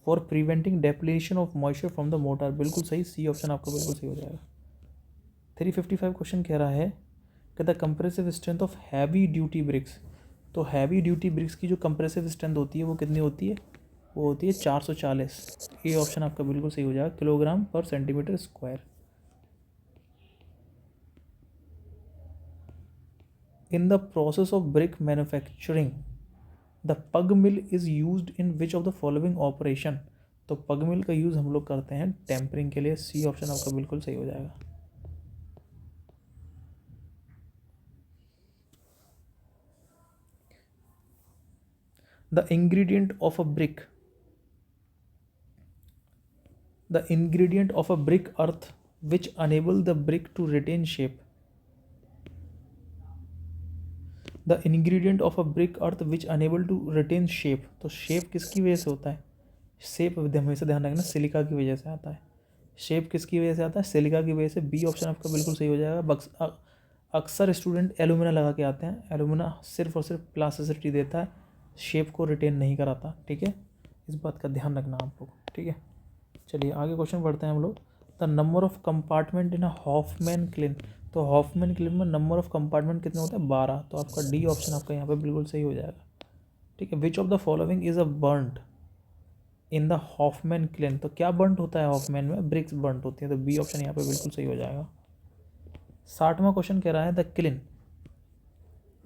for preventing depletion of moisture from the mortar बिल्कुल सही, सी ऑप्शन आपका बिल्कुल सही हो जाएगा। 355 क्वेश्चन कह रहा है कि the compressive strength of heavy duty bricks, तो हैवी ड्यूटी ब्रिक्स की जो कंप्रेसिव स्ट्रेंथ होती है वो कितनी होती है, वो होती है 440। ए ऑप्शन आपका बिल्कुल सही हो जाएगा, किलोग्राम पर centimetre square. In the process of brick manufacturing the pug mill is used in which of the following operation, तो पग मिल का यूज़ हम लोग करते हैं टेम्परिंग के लिए, सी ऑप्शन आपका बिल्कुल सही हो जाएगा। The ingredient of a brick, the ingredient of a brick earth which enable the brick to retain shape, the ingredient of a brick earth which enable to retain shape, तो shape किसकी वजह से होता है, शेप हमेशा ध्यान रखना silica की वजह से आता है। शेप किसकी वजह से आता है, सिलिका की वजह से, बी ऑप्शन आपका बिल्कुल सही हो जाएगा। अक्सर स्टूडेंट एलुमिना लगा के आते हैं, एलुमिना सिर्फ और सिर्फ प्लास्टिसिटी देता है, शेप को रिटेन नहीं कराता। ठीक है, इस बात का ध्यान रखना आप लोग। ठीक है, चलिए आगे क्वेश्चन पढ़ते हैं हम लोग। The number of compartment in a Hoffman kiln, तो हॉफमैन क्लिन में नंबर ऑफ कंपार्टमेंट कितने होते हैं, 12, तो आपका डी ऑप्शन आपका यहाँ पे बिल्कुल सही हो जाएगा। ठीक है, which of the following is a burnt in the Hoffman kiln, तो क्या बर्न्ट होता है हॉफमैन में, ब्रिक्स बर्न्ट होती है, तो बी ऑप्शन यहाँ पे बिल्कुल सही हो जाएगा। 60वां क्वेश्चन कह रहा है the kiln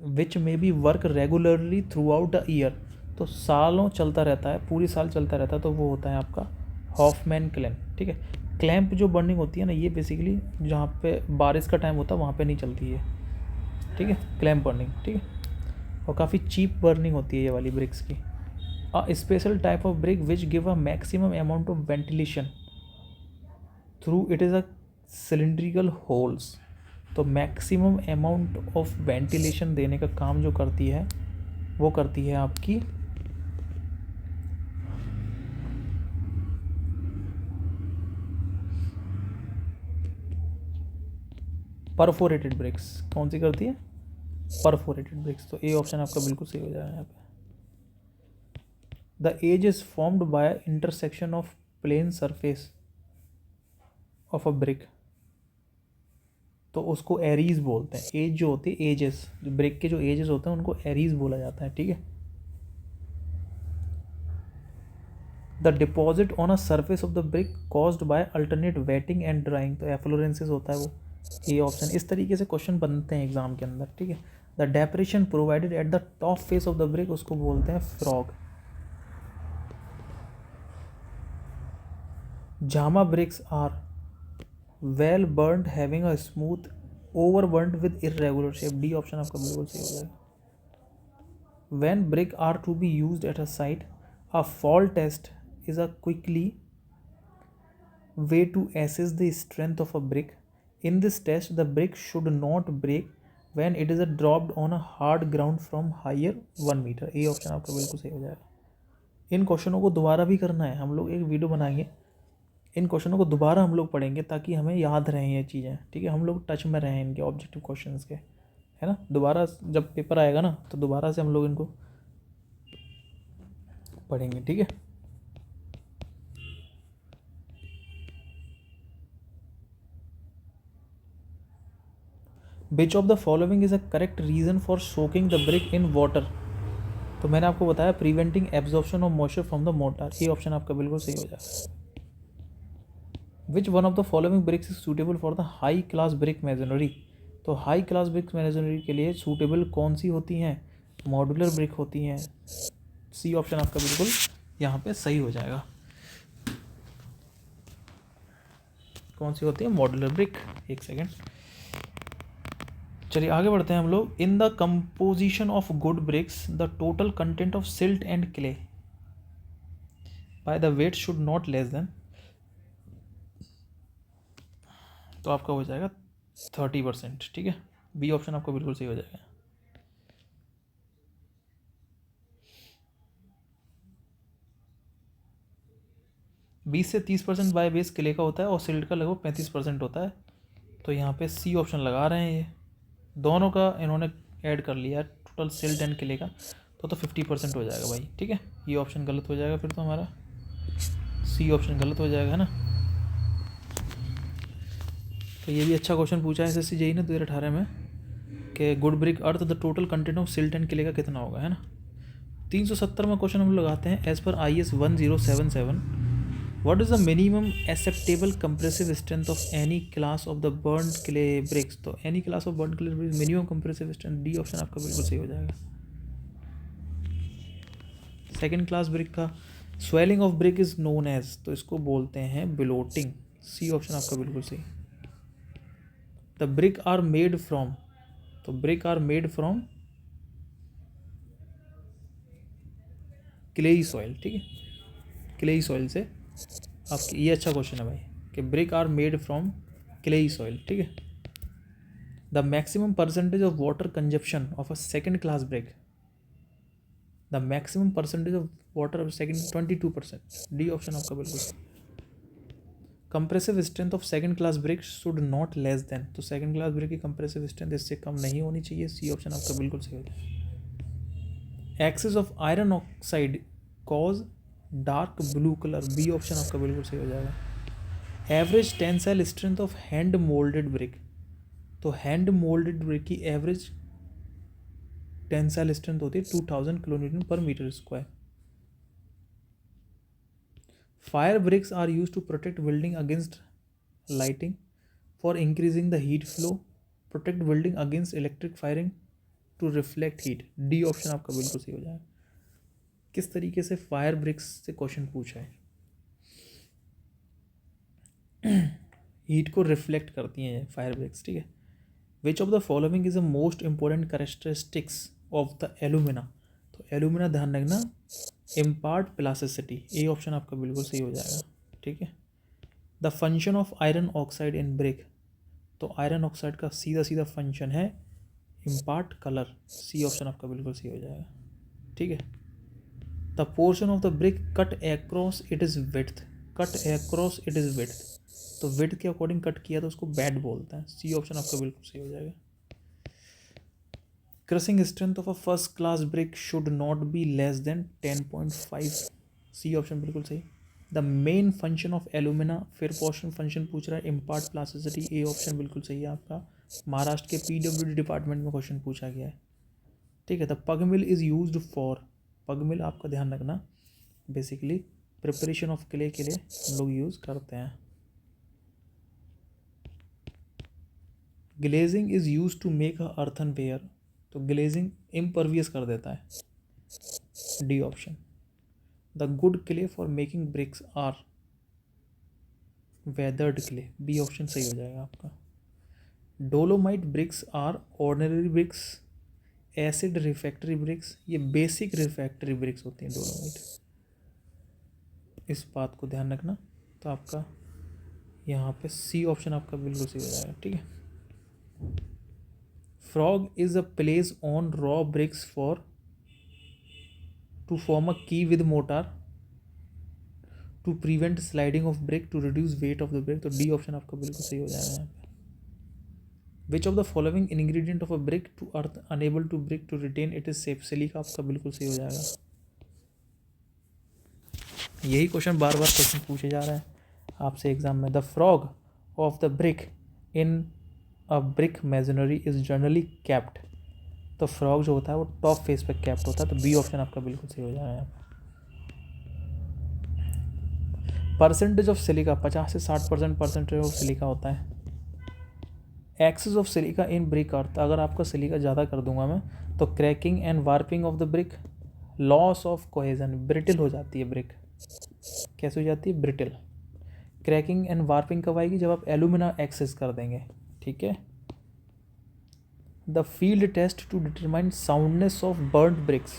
which may be work regularly throughout the year, तो सालों चलता रहता है, पूरी साल चलता रहता है, तो वो होता है आपका हॉफमैन क्लैम्प। ठीक है, क्लैम्प जो बर्निंग होती है ना, ये बेसिकली जहाँ पे बारिश का टाइम होता है वहाँ पे नहीं चलती है। ठीक है, क्लैम्प बर्निंग। ठीक है, और काफ़ी चीप बर्निंग होती है ये वाली ब्रिक्स की। A special type of brick which give a maximum amount of ventilation through it is a cylindrical holes, तो मैक्सिमम अमाउंट ऑफ वेंटिलेशन देने का काम जो करती है वो करती है आपकी परफोरेटेड ब्रिक्स। कौन सी करती है, परफोरेटेड ब्रिक्स, तो ए ऑप्शन आपका बिल्कुल सही हो जाएगा यहाँ पे। The edge is formed by intersection of plane surface of a brick, तो उसको एरीज बोलते हैं। एज जो होती है, एजेस, जो ब्रिक के जो एजेस होते हैं उनको एरीज बोला जाता है। ठीक है, the deposit on a surface of the brick caused by alternate waiting and drawing, तो एफ्लोरेंसेस होता है वो, ए ऑप्शन। इस तरीके से क्वेश्चन बनते हैं एग्जाम के अंदर। ठीक है, the depression provided at the top face of the brick, उसको बोलते हैं frog. Jhama bricks are well burned having a smooth over burned with irregular shape, D option आपका बिल्कुल सही हो जाएगा। When brick are to be used at a site a fall test is a quickly way to assess the strength of a brick. In this test, the brick should not break when it is a dropped on a hard ground from higher 1 metre. A option आपका बिल्कुल सही हो जाएगा। इन क्वेश्चनों को दोबारा भी करना है, हम लोग एक वीडियो बनाएंगे, इन क्वेश्चनों को दोबारा हम लोग पढ़ेंगे ताकि हमें याद रहें ये चीज़ें, ठीक है, हम लोग टच में रहें इनके ऑब्जेक्टिव क्वेश्चंस के, है ना। दोबारा जब पेपर आएगा ना तो दोबारा से हम लोग इनको पढ़ेंगे, ठीक है। Which of the following is a correct reason for soaking the brick in water. तो मैंने आपको बताया preventing absorption of moisture from the mortar. ये ऑप्शन आपका बिल्कुल सही हो जाएगा। Which one of the following bricks is suitable for the high class brick masonry. तो हाई क्लास ब्रिक मेजनरी के लिए सूटेबल कौन सी होती हैं? मॉड्यूलर ब्रिक होती हैं। सी ऑप्शन आपका बिल्कुल यहाँ पे सही हो जाएगा। कौन सी होती है? Modular brick. एक सेकेंड, चलिए आगे बढ़ते हैं हम लोग। In the composition of good bricks the total content of silt and clay by the weight should not less than, तो आपका हो जाएगा 30%, ठीक है। बी ऑप्शन आपका बिल्कुल सही हो जाएगा। बीस से 30% बाय बेस क्ले का होता है और सिल्ट का लगभग 35% होता है। तो यहाँ पे सी ऑप्शन लगा रहे हैं, ये दोनों का इन्होंने ऐड कर लिया है टोटल सिल्ट एंड क्ले का, तो 50% हो जाएगा भाई, ठीक है। ये ऑप्शन गलत हो जाएगा फिर तो हमारा, सी ऑप्शन गलत हो जाएगा, है ना। तो ये भी अच्छा क्वेश्चन पूछा है SSC JEE ने 2018 में कि good brick earth the total content of silt and clay का कितना होगा, है ना। 370 में क्वेश्चन हम लगाते हैं। एज पर IS 1077 what is the minimum acceptable compressive strength of any class of the burned clay bricks. तो any class of burned clay bricks minimum compressive strength, D option आपका बिल्कुल सही हो जाएगा। सेकेंड क्लास ब्रिक का swelling of brick is known as, तो इसको बोलते हैं बिलोटिंग। सी ऑप्शन आपका बिल्कुल सही। The brick are made from, तो brick are made from clayey soil, ठीक है, क्लेई सॉइल से आपकी, ये अच्छा क्वेश्चन है भाई कि brick are made from clayey soil, ठीक है। The maximum percentage of water consumption of a second class brick, the maximum percentage of water of second 22%, D option आपका बिल्कुल। Compressive strength of second class brick should not less than, तो second class brick की compressive strength इससे कम नहीं होनी चाहिए। सी option आपका बिल्कुल सही हो जाए। Excess of iron oxide cause dark blue colour, B option आपका बिल्कुल सही हो जाएगा। Average tensile strength of hand moulded brick, तो हैंड मोल्डेड ब्रिक की एवरेज टेंसाइल स्ट्रेंथ होती है 2000 kilonewton per metre square. Fire bricks are used to protect building against lighting, for increasing the heat flow, protect building against electric firing, to reflect heat, D option आपका बिल्कुल सही हो जाएगा। किस तरीके से फायर ब्रिक्स से क्वेश्चन पूछा है, हीट को रिफ्लेक्ट करती हैं फायर ब्रिक्स, ठीक है। Which of the following is the most important characteristics of the alumina, तो एलुमिना ध्यान रखना इम्पार्ट प्लास्टिसिटी, ए ऑप्शन आपका बिल्कुल सही हो जाएगा, ठीक है। The function of iron oxide in brick, तो आयरन ऑक्साइड का सीधा सीधा फंक्शन है इम्पार्ट कलर, सी ऑप्शन आपका बिल्कुल सही हो जाएगा, ठीक है। The portion of the brick cut across it is width, cut across it is width, तो विड्थ के अकॉर्डिंग कट किया तो उसको बेड बोलते हैं। सी ऑप्शन आपका बिल्कुल सही हो जाएगा। Crushing strength of a first class brick should not be less than 10.5, C option बिल्कुल सही। The main function of alumina, फिर पोर्शन फंक्शन पूछ रहा है इम्पार्ट प्लास्टिसिटी, ए ऑप्शन बिल्कुल सही है आपका। महाराष्ट्र के PWD डिपार्टमेंट में क्वेश्चन पूछा गया है, ठीक है। The pug mill is used for, पग मिल आपका ध्यान रखना बेसिकली प्रिपरेशन ऑफ क्ले के लिए हम लोग यूज़ करते हैं। Glazing is use to make a earthenware, तो ग्लेजिंग इम्परवियस कर देता है, D option. The good clay for making bricks are weathered clay, B option सही हो जाएगा आपका। Dolomite bricks are ordinary bricks, acid refractory bricks, ये basic refractory bricks होती हैं डोलोमाइट, इस बात को ध्यान रखना। तो आपका यहाँ पे सी ऑप्शन आपका बिल्कुल सही हो जाएगा, ठीक है। frog is a place on raw bricks for to form a key with mortar to prevent sliding of brick to reduce weight of the brick. तो डी ऑप्शन आपका बिल्कुल सही हो जाएगा यहाँ पे. Which of the following ingredient of a brick to earth enable to brick to retain it is safe. Silica आपका बिल्कुल सही हो जाएगा. यही क्वेश्चन बार बार क्वेश्चन पूछे जा रहे हैं आपसे एग्जाम में. The frog of the brick in a brick masonry is generally capped. तो फ्रॉग जो होता है वो टॉप फेस पे कैप्ड होता है. तो बी ऑप्शन आपका बिल्कुल सही हो जाएगा यहाँ पे. परसेंटेज ऑफ सिलिका 50 से 60% परसेंटेज ऑफ सिलिका होता है. Excess of silica in brick earth. अगर आपका सिलिका ज़्यादा कर दूंगा मैं तो cracking and warping of the brick, loss of cohesion, brittle हो जाती है ब्रिक. कैसे हो जाती है? ब्रिटिल. क्रैकिंग एंड वार्पिंग कब आएगी? जब आप एल्यूमिना एक्सेस कर देंगे. ठीक है. The field test to determine soundness of burned bricks.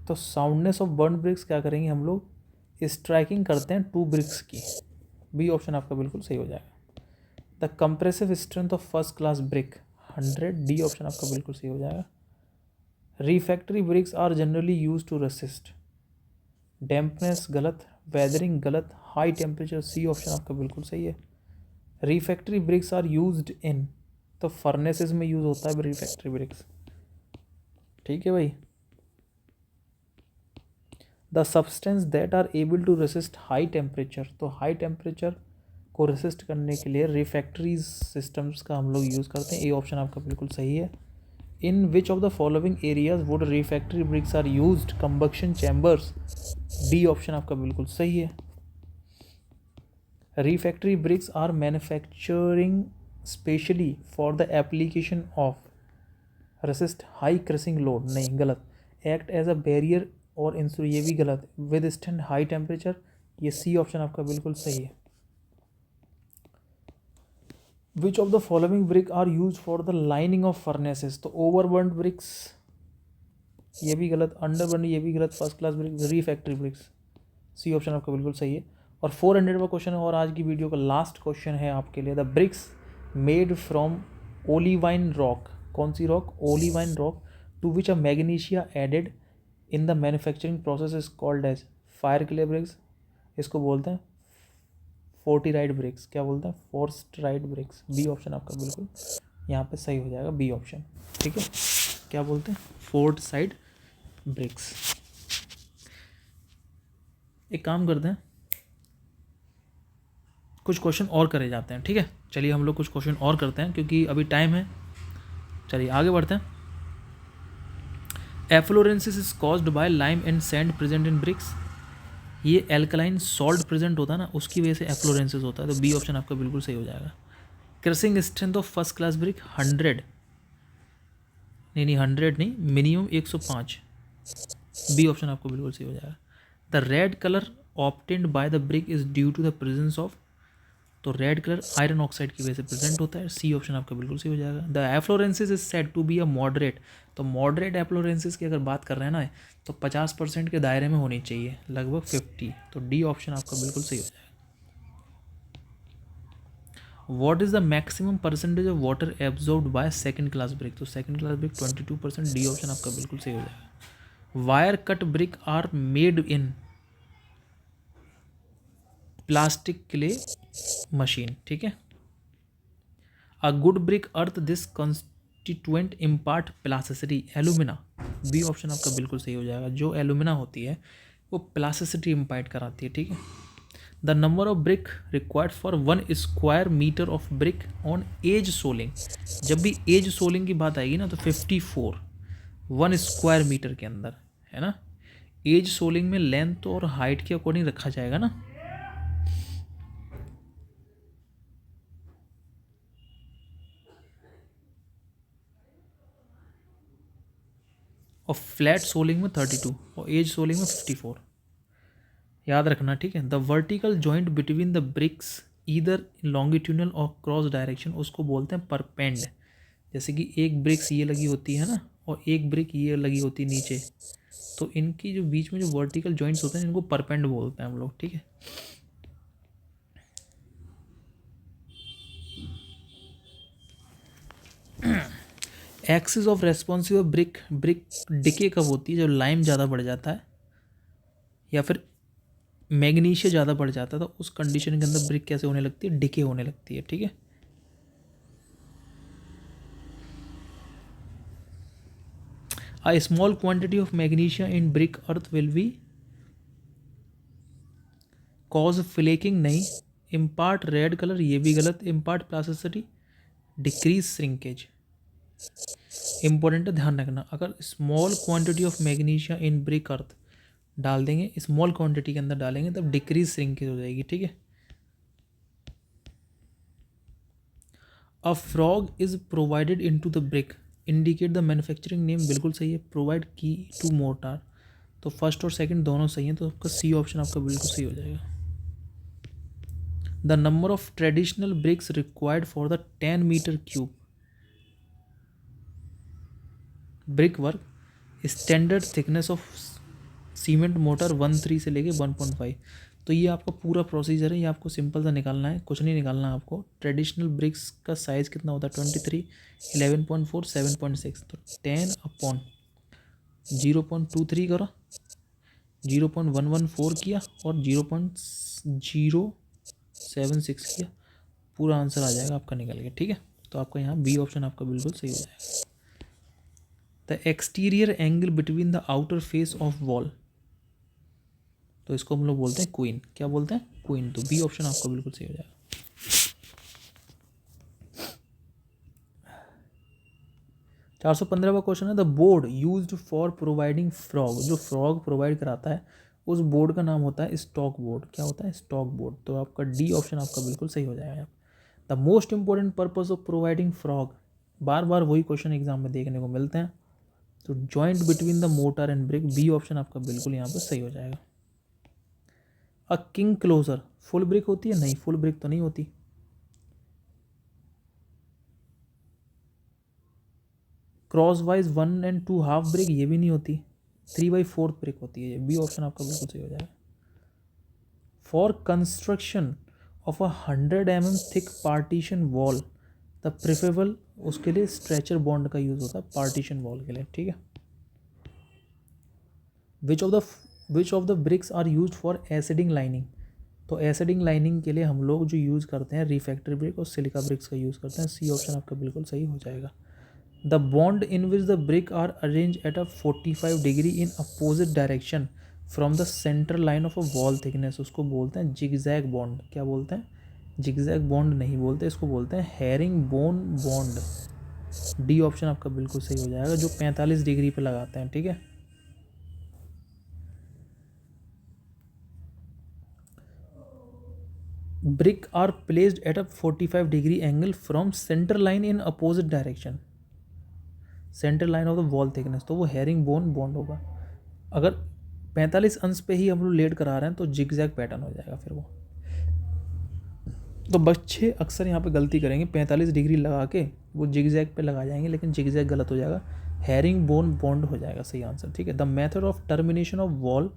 तो साउंडनेस ऑफ बर्न्ड ब्रिक्स क्या करेंगे हम लोग? स्ट्राइकिंग करते हैं 2 ब्रिक्स की. बी ऑप्शन आपका बिल्कुल सही हो जाएगा. The compressive strength of first class brick 100. D option आपका बिल्कुल सही हो जाएगा. Refractory bricks are generally use to resist dampness. गलत. वेदरिंग गलत. High temperature. सी ऑप्शन आपका बिल्कुल सही है. Refractory bricks are used in. तो फर्नेसेस में यूज होता है रिफैक्टरी ब्रिक्स. ठीक है भाई. The substance that are able to resist high temperature. तो हाई टेम्परेचर को रेसिस्ट करने के लिए रिफैक्टरीज सिस्टम्स का हम लोग यूज़ करते हैं. ए ऑप्शन आपका बिल्कुल सही है. In which of the following areas would refractory bricks are used? Combustion chambers. D option आपका बिल्कुल सही है. Refractory bricks are manufacturing specially for the application of resist high crushing load. नहीं, गलत. एक्ट एज अ बैरियर और इंसुर. ये भी गलत. Withstand high temperature. ये सी ऑप्शन आपका बिल्कुल सही है. Which of the following brick are use for the lining of furnaces. तो ओवरबर्न्ड ब्रिक्स ये भी गलत. अंडरबर्न्ड ये भी गलत. First class brick. Refractory bricks. C option आपका बिल्कुल सही है. और 400 का क्वेश्चन है और आज की वीडियो का लास्ट क्वेश्चन है आपके लिए. The bricks made from olivine rock. कौन सी rock? Olivine rock. To which a magnesia added in the manufacturing process is called as fire clay bricks. इसको बोलते हैं फोर्टिराइड ब्रिक्स. क्या बोलते हैं? फोर्सराइड ब्रिक्स. बी ऑप्शन आपका बिल्कुल यहाँ पे सही हो जाएगा. B option. ठीक है. क्या बोलते हैं? फोर्टिसाइड ब्रिक्स. एक काम करते हैं, कुछ क्वेश्चन और करे जाते हैं. ठीक है. चलिए हम लोग कुछ क्वेश्चन और करते हैं क्योंकि अभी टाइम है. चलिए आगे बढ़ते हैं. Efflorescence is caused by lime and sand present in bricks. ये एल्कलाइन सॉल्ट प्रेजेंट होता है ना, उसकी वजह से एफ्लोरेंसिस होता है. तो बी ऑप्शन आपका बिल्कुल सही हो जाएगा. Crushing strength of first class brick 100. नहीं 100 नहीं, मिनिमम 105. बी ऑप्शन आपको बिल्कुल सही हो जाएगा. The red colour obtained by the brick is due to the presence of. तो रेड कलर आयरन ऑक्साइड की वजह से प्रेजेंट होता है. सी ऑप्शन आपका बिल्कुल सही हो जाएगा. The efflorescence is said to be a moderate. तो मॉडरेट एफ्लोरेंसिस की अगर बात कर रहे हैं ना तो 50% के दायरे में होनी चाहिए, लगभग 50. तो डी ऑप्शन आपका बिल्कुल सही हो जाएगा. What is the maximum percentage of water absorbed by second class brick. तो second class brick 22%. D option आपका बिल्कुल सही हो जाएगा. Wire cut brick are made in plastic clay machine. ठीक है. A good brick earth this constituent impart plasticity. Alumina. B option आपका बिल्कुल सही हो जाएगा. जो एलुमिना होती है वो प्लास्टिसिटी इम्पार्ट कराती है. ठीक है. The number of brick required for 1 square metre of brick on edge soling. जब भी एज सोलिंग की बात आएगी ना तो 54 1 स्क्वायर मीटर के अंदर है ना. एज सोलिंग में लेंथ और हाइट के अकॉर्डिंग रखा जाएगा ना. और फ्लैट सोलिंग में 32 और एज सोलिंग में 54. याद रखना. ठीक है. The vertical joint between the bricks either longitudinal और क्रॉस डायरेक्शन उसको बोलते हैं परपेंड. जैसे कि एक ब्रिक्स ये लगी होती है ना और एक ब्रिक ये लगी होती है नीचे, तो इनकी जो बीच में जो वर्टिकल जॉइंट्स होते हैं इनको परपेंड बोलते हैं हम लोग. ठीक है. Axis of responsive brick brick decay कब होती है? जब लाइम ज़्यादा बढ़ जाता है या फिर मैग्नीशिया ज़्यादा बढ़ जाता है, तो उस कंडीशन के अंदर ब्रिक कैसे होने लगती है? डिके होने लगती है। ठीक है, a small quantity of magnesia in brick earth will be cause flaking, नहीं, impart red color, ये भी गलत, impart plasticity, decrease shrinkage। Important है, ध्यान रखना, अगर small quantity of magnesia in brick earth डाल देंगे, स्मॉल क्वांटिटी के अंदर डालेंगे, तब डिक्रीज श्रिंकेज हो जाएगी। ठीक है, a frog is provided into the brick, indicate the manufacturing name, बिल्कुल सही है। प्रोवाइड की टू मोर्टार, तो फर्स्ट और सेकंड दोनों सही हैं, तो आपका सी ऑप्शन आपका बिल्कुल सही हो जाएगा। The number of traditional bricks required for the 10 metre cube brick work, standard thickness of cement mortar 1.3 से लेके 1.5। तो ये आपका पूरा प्रोसीजर है, ये आपको सिंपल सा निकालना है, कुछ नहीं निकालना है आपको। ट्रेडिशनल ब्रिक्स का साइज़ कितना होता है? 23, 11.4, 7.6। तो 10 अपॉन 0.23 करो, 0.114 किया और 0.076 किया, पूरा आंसर आ जाएगा आपका निकल के। ठीक है, तो आपका यहाँ बी ऑप्शन आपका बिल्कुल सही हो जाएगा। The exterior angle between the outer face of wall, तो इसको हम लोग बोलते हैं क्वीन। क्या बोलते हैं? क्वीन। तो बी ऑप्शन आपका बिल्कुल सही हो जाएगा। 415वां क्वेश्चन है, the board used for providing frog, जो फ्रॉग प्रोवाइड कराता है उस बोर्ड का नाम होता है स्टॉक बोर्ड। क्या होता है? Stock board. तो आपका डी ऑप्शन आपका बिल्कुल सही हो जाएगा। The most important purpose of providing frog, बार बार वही क्वेश्चन एग्जाम में देखने को मिलते हैं, तो joint between the mortar and brick, B option आपका बिल्कुल यहाँ पर सही हो जाएगा। A king closer full brick होती है? नहीं, फुल ब्रिक तो नहीं होती। Crosswise 1 and 2 half brick, ये भी नहीं होती। 3/4 ब्रिक होती है ये, बी ऑप्शन आपका बिल्कुल सही हो जाएगा। For construction of 100 mm thick partition wall, the preferable, उसके लिए स्ट्रेचर बॉन्ड का यूज़ होता है पार्टीशन वॉल के लिए। ठीक है, which of the bricks are use for aciding lining, तो एसिडिंग लाइनिंग के लिए हम लोग जो यूज़ करते हैं रिफैक्टरी ब्रिक और सिलिका ब्रिक्स का यूज़ करते हैं। सी ऑप्शन आपका बिल्कुल सही हो जाएगा। The bond in which the brick are arrange at a 45 degree in opposite direction from the centre line of a wall thickness, उसको बोलते हैं जिगजैग बॉन्ड। क्या बोलते हैं? जिगजैग बॉन्ड नहीं बोलते, इसको बोलते हैं herring bone bond. D option आपका बिल्कुल सही हो जाएगा, जो 45 डिग्री पे लगाते हैं। ठीक है, brick are placed at a 45 degree angle from centre line in opposite direction, centre line of the wall thickness, तो वो हैरिंग बोन बॉन्ड होगा। अगर 45 अंश पे ही हम लोग लेट करा रहे हैं तो जिगजैग पैटर्न हो जाएगा फिर वो। तो बच्चे अक्सर यहाँ पे गलती करेंगे, 45 डिग्री लगा के वो जिगजैग पे लगा जाएंगे, लेकिन जिगजैग गलत हो जाएगा, हैरिंग बोन बॉन्ड हो जाएगा सही आंसर। ठीक है, the method of termination of wall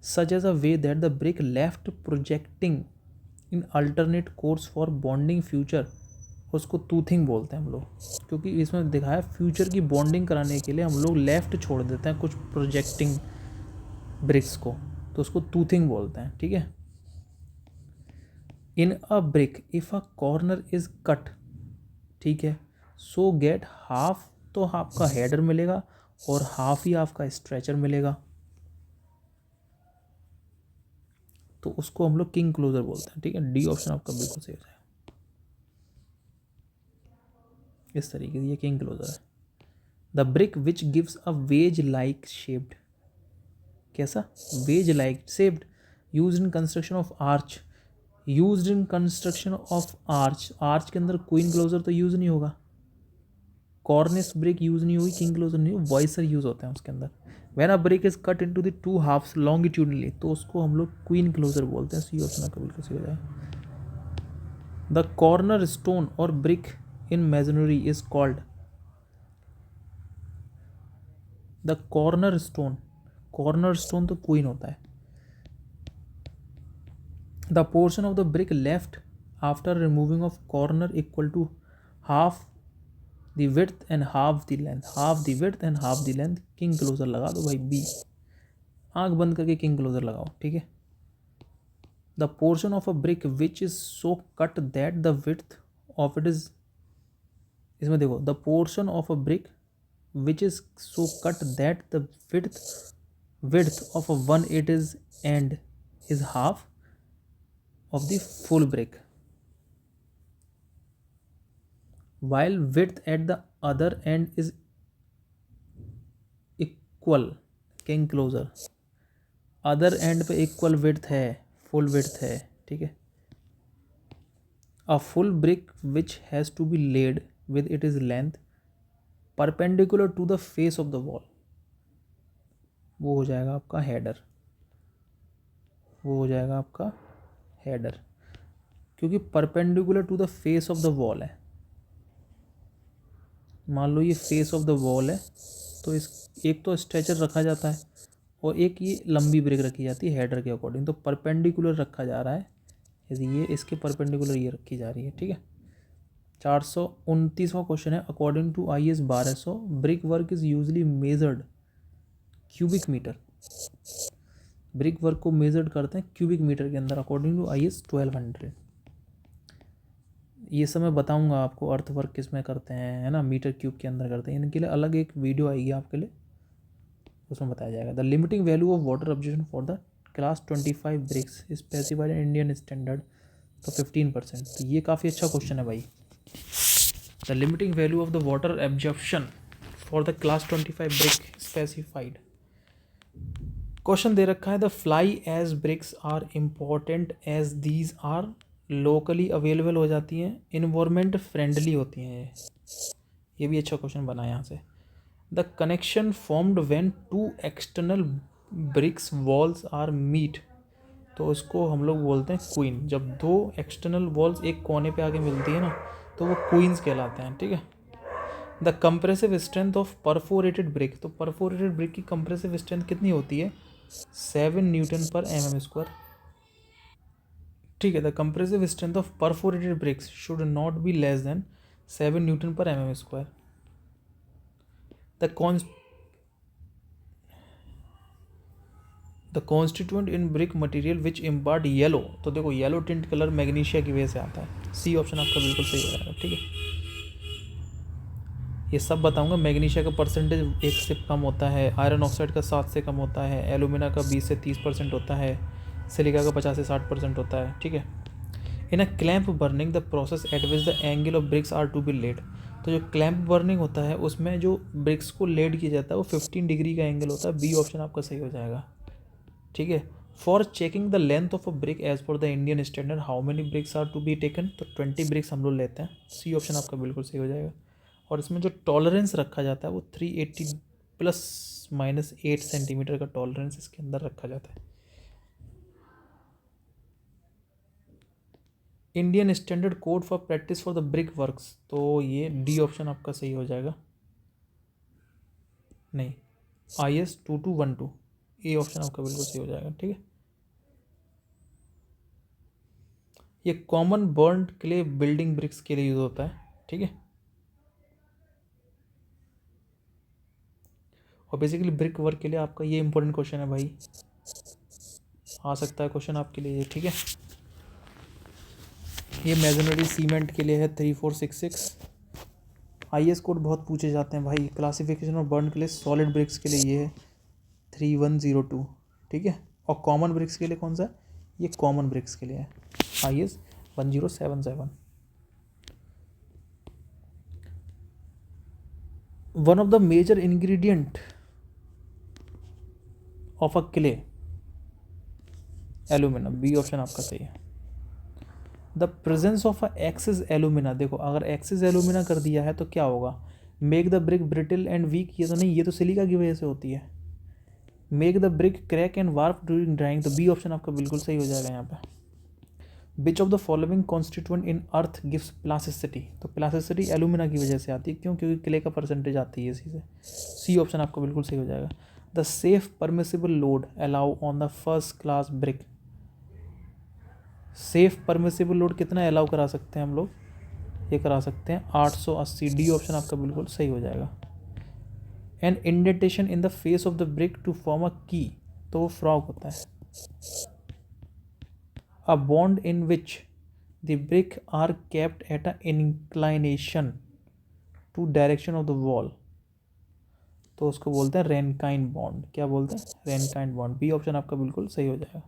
such as a way that the brick left projecting in alternate course for bonding future, उसको टूथिंग बोलते हैं हम लोग, क्योंकि इसमें दिखाया फ्यूचर की बॉन्डिंग कराने के लिए हम लोग लेफ्ट छोड़ देते हैं कुछ प्रोजेक्टिंग ब्रिक्स को, तो उसको टूथिंग बोलते हैं। ठीक है, in a brick if a corner is cut, ठीक है, सो गेट हाफ, तो आपका हेडर मिलेगा और हाफ ही आपका स्ट्रेचर मिलेगा, तो उसको हम लोग किंग क्लोजर बोलते हैं। ठीक है, डी ऑप्शन आपका बिल्कुल सही हो जाएगा। इस तरीके से ये किंग क्लोजर है। The brick which gives a wedge like shaped, कैसा? Wedge like shaped, use in construction of arch, use in construction of arch, arch के अंदर क्वीन क्लोजर तो यूज नहीं होगा, कॉर्निस ब्रिक यूज नहीं होगी, किंग क्लोजर नहीं होगी, वॉइसर यूज होते हैं उसके अंदर। When a brick is cut into the 2 halves longitudinally, तो उसको हम लोग क्वीन क्लोजर बोलते हैं। सी ऑप्शन का बिल्कुल सही हो जाएगा। द कॉर्नर स्टोन और brick in masonry is called, the corner stone, corner stone तो क्वीन होता है। The portion of the brick left after removing of corner equal to half the width and half the length, half the width and half the length, king closer लगा दो भाई B, आंख बंद करके king closure लगाओ, ठीक है। The portion of a brick which is so cut that the width of it is, इसमें देखो the portion of a brick which is so cut that the width of a 1/8 is and is half of the full brick, while width at the other end is equal, king closer, other end पे equal width है, full width है, ठीक है। A full brick which has to be laid with it is length perpendicular to the face of the wall, वो हो जाएगा आपका header, वो हो जाएगा आपका हेडर, क्योंकि perpendicular to the face of the wall है। मान लो ये फेस ऑफ द वॉल है, तो इस एक तो स्ट्रेचर रखा जाता है और एक ये लंबी ब्रिक रखी जाती है हेडर के अकॉर्डिंग, तो परपेंडिकुलर रखा जा रहा है, यदि ये इसके परपेंडिकुलर ये रखी जा रही है, ठीक है। 429वां क्वेश्चन है, according to IS 1200 brick work is usually measured cubic metre, brick work को मेजर्ड करते हैं क्यूबिक मीटर के अंदर अकॉर्डिंग टू IS 1200। ये सब मैं बताऊंगा आपको, अर्थ वर्क किस में करते हैं, है ना, मीटर क्यूब के अंदर करते हैं, इनके लिए अलग एक वीडियो आएगी आपके लिए, उसमें बताया जाएगा। The limiting value of water observation for the class 25 bricks specified in Indian standard, तो 15%, तो ये काफ़ी अच्छा क्वेश्चन है भाई। The limiting value of the water absorption for the class 25 brick specified, question दे रखा है the fly ash bricks are important as these are locally available हो जाती हैं, इन्वायरमेंट फ्रेंडली होती हैं, ये भी अच्छा क्वेश्चन बना है यहाँ से। The connection formed when two external bricks walls are meet, तो उसको हम लोग बोलते हैं क्वीन, जब दो एक्सटर्नल वॉल्स एक कोने पे आके मिलती है ना, तो वो क्वींस कहलाते हैं, ठीक है। The compressive strength of perforated brick, तो परफोरेटेड ब्रिक की कंप्रेसिव स्ट्रेंथ कितनी होती है, 7 न्यूटन पर mm², ठीक है। The compressive strength of perforated bricks should not be less than 7 newton per mm²। The constituent in brick material which impart yellow, तो देखो yellow tint colour magnesia की वजह से आता है, सी ऑप्शन आपका बिल्कुल सही हो जाएगा, ठीक है। ये सब बताऊंगा, मैग्नीशिया का परसेंटेज 1 से कम होता है, आयरन ऑक्साइड का 7 से कम होता है, एलुमिना का 20 से 30% होता है, सिलिका का 50 से 60% होता है, ठीक है। In a clamp burning the process at which the angle of bricks are to be laid, तो जो क्लैंप बर्निंग होता है उसमें जो ब्रिक्स को लेड किया जाता है वो 15 डिग्री का एंगल होता है, बी ऑप्शन आपका सही हो जाएगा, ठीक है। For checking the length of a brick as per the Indian standard how many bricks are to be taken, तो 20 ब्रिक्स हम लोग लेते हैं, सी ऑप्शन आपका बिल्कुल सही हो जाएगा। और इसमें जो टॉलरेंस रखा जाता है वो 380 ±8 सेंटीमीटर का टॉलरेंस इसके अंदर रखा जाता है। Indian standard code for practice for the brick works, तो ये डी ऑप्शन आपका सही हो जाएगा, नहीं IS 2212, ए ऑप्शन आपका बिल्कुल सही हो जाएगा, ठीक है। ये common burned clay building bricks के लिए यूज होता है, ठीक है। और बेसिकली ब्रिक वर्क के लिए आपका ये इंपॉर्टेंट क्वेश्चन है भाई, आ सकता है क्वेश्चन आपके लिए, ठीक है। ये मेजनरी सीमेंट के लिए है 3466। IS कोड बहुत पूछे जाते हैं भाई, क्लासिफिकेशन और बर्न के लिए सॉलिड ब्रिक्स के लिए ये है 3102, ठीक है। और कॉमन ब्रिक्स के लिए कौन सा है, ये कॉमन ब्रिक्स के लिए है IS 1077। One of the major ingredient of a clay, alumina, B option आपका सही है। The presence of a excess alumina, देखो अगर एक्सिस एलुमिना कर दिया है तो क्या होगा, make the brick brittle and weak, ये तो नहीं, ये तो सिलिका की वजह से होती है। Make the brick crack and warp during drawing, तो बी ऑप्शन आपका बिल्कुल सही हो जाएगा यहाँ पे। Which of the following constituent in earth gives plasticity, तो प्लास्टिसिटी एलुमिना की वजह से आती है, क्यों, क्योंकि क्ले का परसेंटेज आती है इसी से, सी ऑप्शन आपका बिल्कुल सही हो जाएगा। The safe permissible load allow on the first class brick, safe permissible load कितना अलाउ करा सकते हैं हम लोग, ये करा सकते हैं 880, डी ऑप्शन आपका बिल्कुल सही हो जाएगा। An indentation in the face of the brick to form a key, तो वो फ्रॉग होता है। A bond in which the brick are kept at a inclination to direction of the wall, तो उसको बोलते हैं रेनकाइन बॉन्ड। क्या बोलते हैं? रेनकाइन बॉन्ड। बी ऑप्शन आपका बिल्कुल सही हो जाएगा।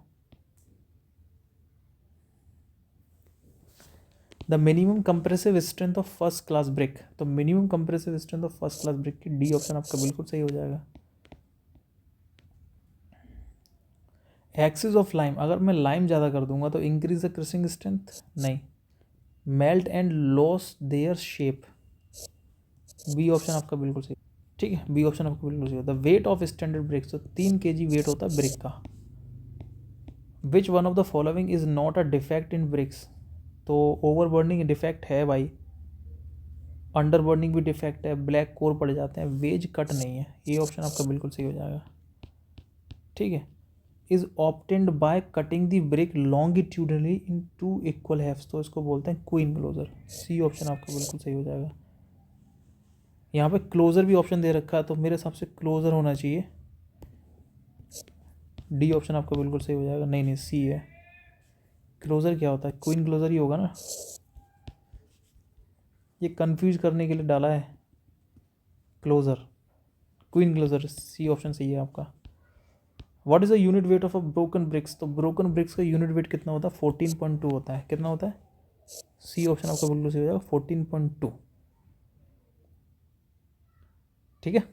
The minimum compressive strength of first class brick, तो minimum compressive strength of first class brick की डी ऑप्शन आपका बिल्कुल सही हो जाएगा। एक्सिस ऑफ लाइम, अगर मैं लाइम ज़्यादा कर दूंगा तो इंक्रीज द क्रशिंग स्ट्रेंथ, नहीं। Melt and lose their shape, B option आपका बिल्कुल सही। ठीक है, बी ऑप्शन आपका बिल्कुल सही होता है। वेट ऑफ स्टैंडर्ड ब्रिक्स, तो 3 kg वेट होता है ब्रिक का। Which one of the following is not a defect in bricks, तो ओवर बर्निंग डिफेक्ट है भाई, अंडर बर्निंग भी डिफेक्ट है, ब्लैक कोर पड़ जाते हैं, वेज कट नहीं है, ये ऑप्शन आपका बिल्कुल सही हो जाएगा। ठीक है। Is obtained by cutting the brick longitudinally in 2 equal halves, तो इसको बोलते हैं क्वीन क्लोजर, सी ऑप्शन आपका बिल्कुल सही हो जाएगा। यहाँ पे क्लोजर भी ऑप्शन दे रखा है, तो मेरे हिसाब से क्लोजर होना चाहिए, डी ऑप्शन आपका बिल्कुल सही हो जाएगा। नहीं, सी है। क्लोजर क्या होता है? क्वीन क्लोजर ही होगा ना, ये कंफ्यूज करने के लिए डाला है closure, queen closure, C option सही है आपका। What is the unit weight of a broken bricks, तो ब्रोकन ब्रिक्स का यूनिट वेट कितना होता है? 14.2 होता है। कितना होता है? सी ऑप्शन आपका बिल्कुल सही हो जाएगा, 14.2। ठीक है।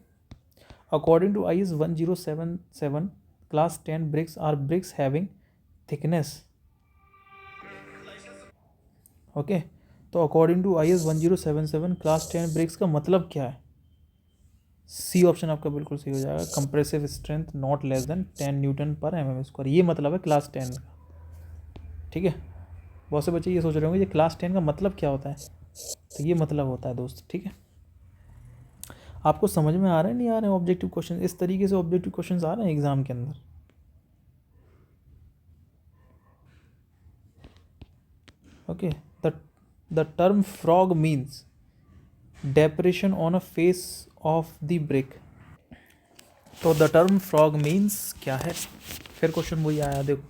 According to IS 1077 class 10 bricks are bricks having thickness, okay. तो according to IS 1077 class 10 bricks का मतलब क्या है? सी ऑप्शन आपका बिल्कुल सही हो जाएगा, compressive strength not less then 10 Newton per mm², ये मतलब है क्लास 10 का। ठीक है। बहुत से बच्चे ये सोच रहे होंगे ये क्लास 10 का मतलब क्या होता है, तो ये मतलब होता है दोस्त। ठीक है। आपको समझ में आ रहा है नहीं आ रहे हैं ऑब्जेक्टिव क्वेश्चन? इस तरीके से ऑब्जेक्टिव क्वेश्चन आ रहे हैं एग्जाम के अंदर। Okay. The term frog means depression on a face of the brick, तो द टर्म फ्रॉग मीन्स क्या है? फिर क्वेश्चन वही आया, देखो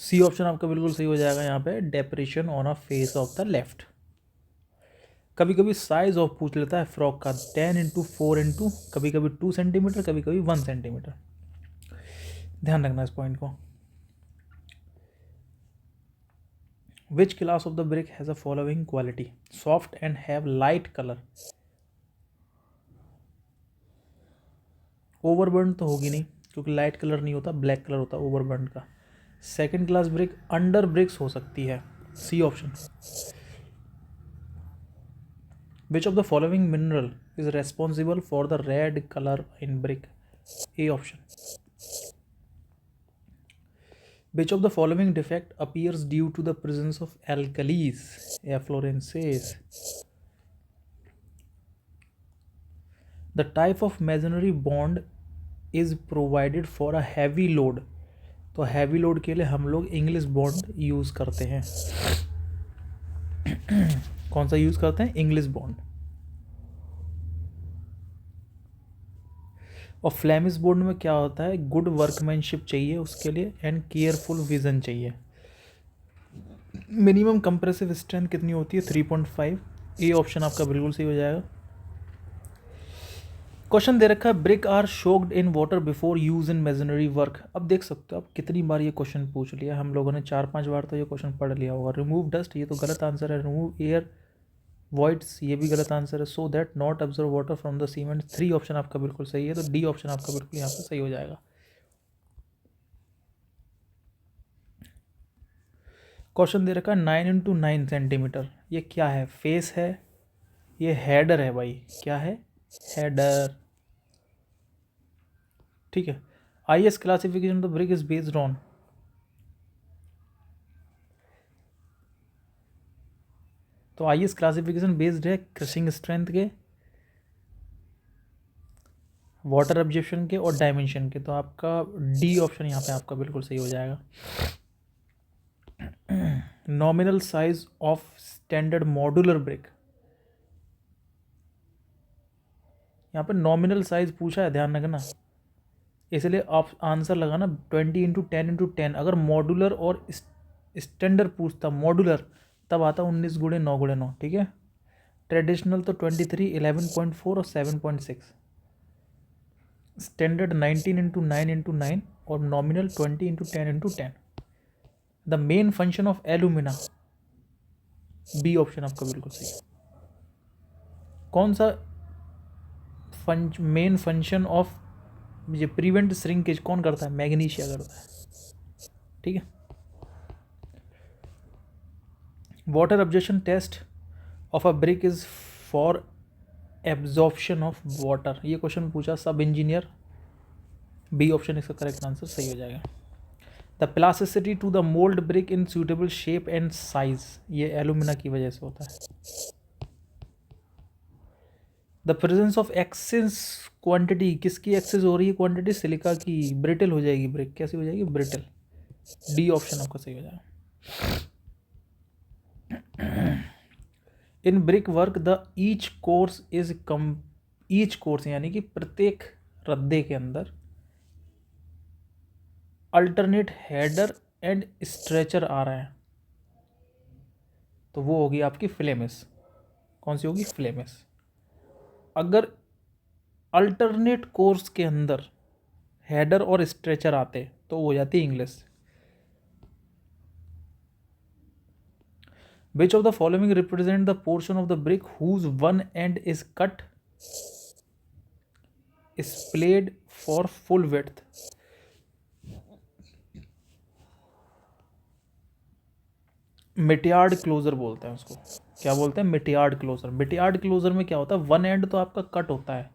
सी ऑप्शन आपका बिल्कुल सही हो जाएगा यहाँ पे, depression on a face of the left. कभी कभी साइज ऑफ पूछ लेता है फ्रॉग का, 10x4, कभी कभी 2 सेंटीमीटर, कभी कभी 1 सेंटीमीटर, ध्यान रखना इस पॉइंट को। Which class of the brick has a following quality? Soft and have light colour, overburn तो होगी नहीं क्योंकि लाइट कलर नहीं होता, ब्लैक कलर होता है ओवरबर्न का। Second class brick under bricks हो सकती है, C option. Which of the following mineral is responsible for the red colour in brick? A option. Which of the following defect appears due to the presence of alkalis? Efflorescence. The type of masonry bond is provided for a heavy load. तो heavy load के लिए हम लोग English bond use करते हैं। कौन सा use करते हैं? English bond. और फ्लैमिश बोर्ड में क्या होता है? गुड वर्कमैनशिप चाहिए उसके लिए एंड केयरफुल विजन चाहिए। मिनिमम कंप्रेसिव स्ट्रेंथ कितनी होती है? 3.5। ए ऑप्शन आपका बिल्कुल सही हो जाएगा। क्वेश्चन दे रखा है brick are soaked in water before use in masonry work. अब देख सकते हो आप कितनी बार ये क्वेश्चन पूछ लिया हम लोगों ने, 4-5 बार तो ये क्वेश्चन पढ़ लिया होगा। रिमूव डस्ट, ये तो गलत आंसर है। रिमूव एयर वॉइड्स, ये भी गलत आंसर है। So that not observe water from the cement, 3 option आपका बिल्कुल सही है, तो डी ऑप्शन आपका बिल्कुल यहाँ पे सही हो जाएगा। क्वेश्चन दे रखा है 9x9 सेंटीमीटर, ये क्या है? फेस है, ये हेडर है भाई, क्या है? हेडर। ठीक है। IS classification the brick is based on, तो IS क्लासिफिकेशन बेस्ड है क्रशिंग स्ट्रेंथ के, वाटर एब्जॉर्प्शन के और डायमेंशन के, तो आपका डी ऑप्शन यहाँ पे आपका बिल्कुल सही हो जाएगा। Nominal size of standard modular brick, यहाँ पे नॉमिनल साइज पूछा है, ध्यान रखना, इसलिए आप आंसर लगाना 20 × 10 × 10। अगर मॉड्यूलर और स्टैंडर्ड पूछता मॉड्यूलर तब आता 19 × 9 × 9, ठीक है। ट्रेडिशनल तो 23, 11.4 और 7.6, स्टैंडर्ड 19 × 9 × 9 और nominal 20 × 10 × 10। The main function of alumina, B option आपका बिल्कुल सही है। कौन सा मेन फंक्शन ऑफ ये प्रिवेंट श्रिंकेज कौन करता है? मैग्नीशिया करता है, ठीक है। Water absorption test of a brick is for absorption of water, ये क्वेश्चन पूछा सब इंजीनियर, बी ऑप्शन इसका करेक्ट आंसर सही हो जाएगा। The plasticity to the mould brick in suitable shape and size, ये एलुमिना की वजह से होता है। The presence of excess quantity, किसकी एक्सेस हो रही है क्वांटिटी? सिलिका की, ब्रिटल हो जाएगी ब्रिक, कैसी हो जाएगी? ब्रिटल, डी ऑप्शन आपका सही हो जाएगा। इन brick work the each course यानी कि प्रत्येक रद्दे के अंदर अल्टरनेट हेडर एंड स्ट्रेचर आ रहा है, तो वो होगी आपकी फ्लेमिस। कौन सी होगी? फ्लेमिस। अगर अल्टरनेट कोर्स के अंदर हेडर और स्ट्रेचर आते तो हो जाती English. Which of the following represent the portion of the brick whose one end is cut splayed for full width? Mitred closer बोलते हैं उसको। क्या बोलते हैं? मिटियार्ड क्लोजर। मिटियार्ड क्लोजर में क्या होता है? वन एंड तो आपका कट होता है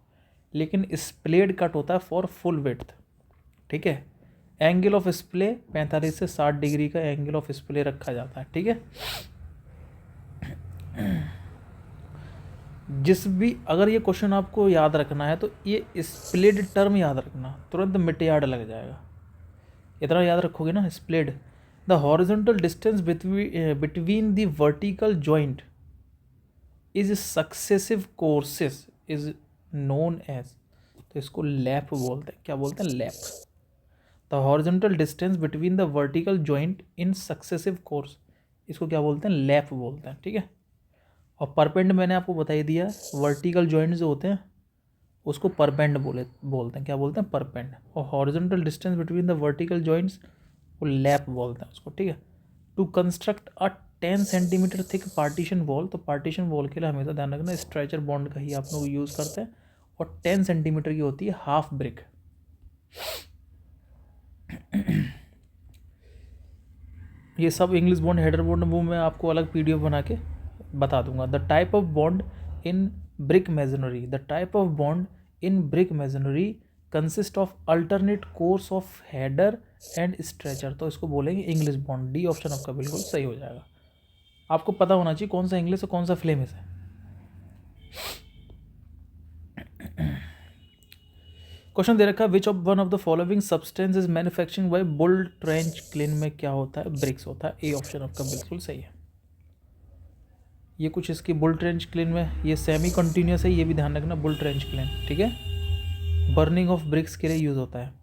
लेकिन स्प्लेड कट होता है फॉर फुल विड्थ, ठीक है। एंगल ऑफ स्प्ले 45 से 60 डिग्री का एंगल ऑफ स्प्ले रखा जाता है, ठीक है। जिस भी, अगर ये क्वेश्चन आपको याद रखना है तो ये स्प्लिड टर्म याद रखना, तुरंत मिटियार्ड लग जाएगा। इतना याद रखोगे ना, splayed. The horizontal distance between the vertical joint is successive courses is known as, तो इसको लैप बोलते हैं। क्या बोलते हैं? Lap. The horizontal distance between the vertical joint in successive course, इसको क्या बोलते हैं? लैप बोलते हैं, ठीक है। और परपेंड मैंने आपको बता ही दिया, वर्टिकल जॉइंट जो होते हैं उसको परपेंड बोलते हैं। क्या बोलते हैं? परपेंड। और horizontal distance between the vertical joints वो लैप बोलते हैं उसको, ठीक है। To construct a 10 centimetre thick partition wall, तो पार्टीशन वॉल के लिए हमेशा ध्यान रखना स्ट्रेचर बॉन्ड का ही आप लोग यूज़ करते हैं, और 10 सेंटीमीटर की होती है हाफ ब्रिक। ये सब इंग्लिश बॉन्ड, हेडर बॉन्ड, वो मैं आपको अलग PDF बना के बता दूंगा। The type of bond in brick masonry, the type of bond in brick masonry consist of alternate course of header and stretcher, तो इसको बोलेंगे इंग्लिश बॉन्ड। डी ऑप्शन आपका बिल्कुल सही हो जाएगा। आपको पता होना चाहिए कौन सा इंग्लिश और कौन सा फ्लेमिश है। क्वेश्चन दे रखा है, which of one of the following substance is manufacturing bye bull trench clean में क्या होता है? ब्रिक्स होता है। ए ऑप्शन आपका बिल्कुल सही है। ये कुछ इसकी बुल ट्रेंच क्लिन में ये सेमी कंटिन्यूस है, ये भी ध्यान रखना, बुल ट्रेंच क्लिन, ठीक है। बर्निंग ऑफ ब्रिक्स के लिए यूज होता है।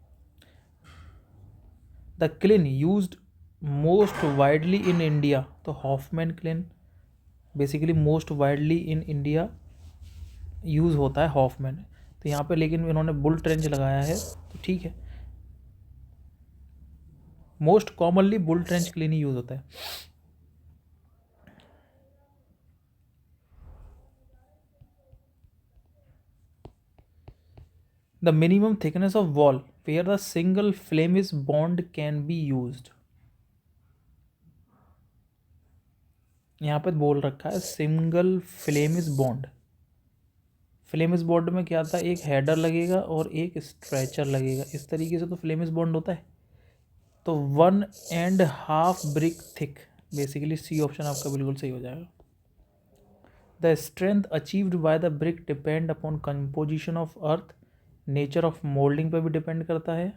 The kiln used most widely in India, तो Hoffman kiln basically most widely in India use होता है हॉफमैन, तो यहाँ पे लेकिन इन्होंने बुल ट्रेंच लगाया है तो ठीक है। Most commonly bull trench kiln ही यूज होता है। The minimum thickness of wall where the single Flemish bond can be used, यहाँ पे बोल रखा है single Flemish bond. Flemish bond में क्या था? एक हेडर लगेगा और एक स्ट्रेचर लगेगा, इस तरीके से तो फ्लेमिश बॉन्ड होता है। तो 1.5 brick thick, basically C option आपका बिल्कुल सही हो जाएगा। The strength achieved by the brick depend upon composition of earth, nature of moulding पर भी डिपेंड करता है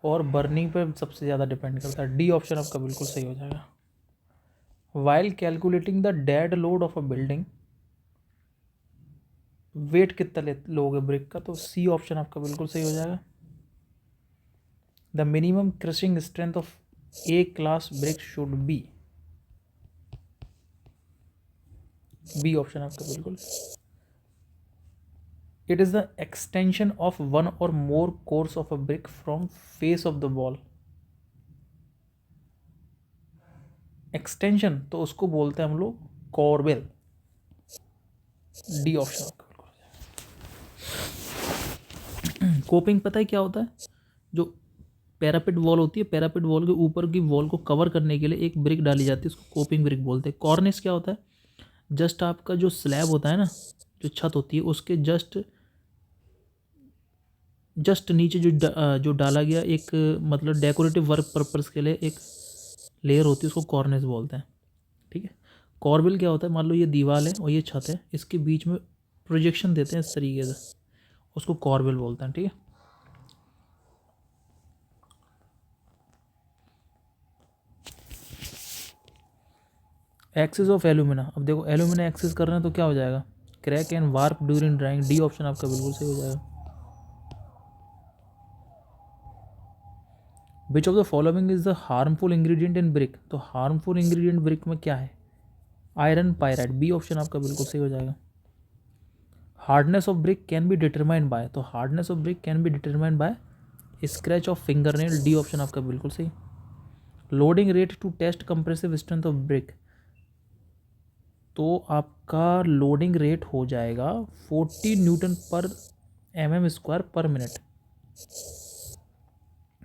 और बर्निंग पर सबसे ज़्यादा डिपेंड करता है। डी ऑप्शन आपका बिल्कुल सही हो जाएगा। While calculating the dead load of a building, weight कितना लोगे ब्रिक का, तो सी ऑप्शन आपका बिल्कुल सही हो जाएगा। The minimum crushing strength of A class brick should be, B option आपका बिल्कुल। It is the extension of one or more course of a brick from face of the wall. Extension तो उसको बोलते हैं हम लोग कॉर्बेल, डी ऑप्शन आपका बिल्कुल। कोपिंग पता है क्या होता है, जो पैरापिट वॉल होती है, पैरापिट वॉल के ऊपर की वॉल को कवर करने के लिए एक ब्रिक डाली जाती है, उसको कोपिंग ब्रिक बोलते हैं। कॉर्निस क्या होता है, जस्ट आपका जो स्लैब होता है ना, जो छत होती है उसके जस्ट नीचे जो डाला गया एक मतलब डेकोरेटिव वर्क पर्पस के लिए एक लेयर होती है, उसको कॉर्निस बोलते हैं। ठीक है। कॉर्बिल क्या होता है, मान लो ये दीवार है और ये छत है, इसके बीच में प्रोजेक्शन देते हैं इस तरीके से, उसको कॉर्बिल बोलते हैं। ठीक है। एक्सिस ऑफ एल्यूमिना, अब देखो एल्यूमिना एक्सिस कर रहे हैं तो क्या हो जाएगा, crack and warp during drawing, D option आपका बिल्कुल सही हो जाएगा। विच of the following is the harmful ingredient in brick, तो हार्मफुल इंग्रेडिएंट ब्रिक में क्या है, आयरन पायराइड, बी ऑप्शन आपका बिल्कुल सही हो जाएगा। Hardness of brick can be determined by, तो hardness of brick can be determined by scratch of finger nail, D option आपका बिल्कुल सही। Loading rate to test compressive strength of brick, तो आपका लोडिंग रेट हो जाएगा 40 न्यूटन पर mm square पर मिनट।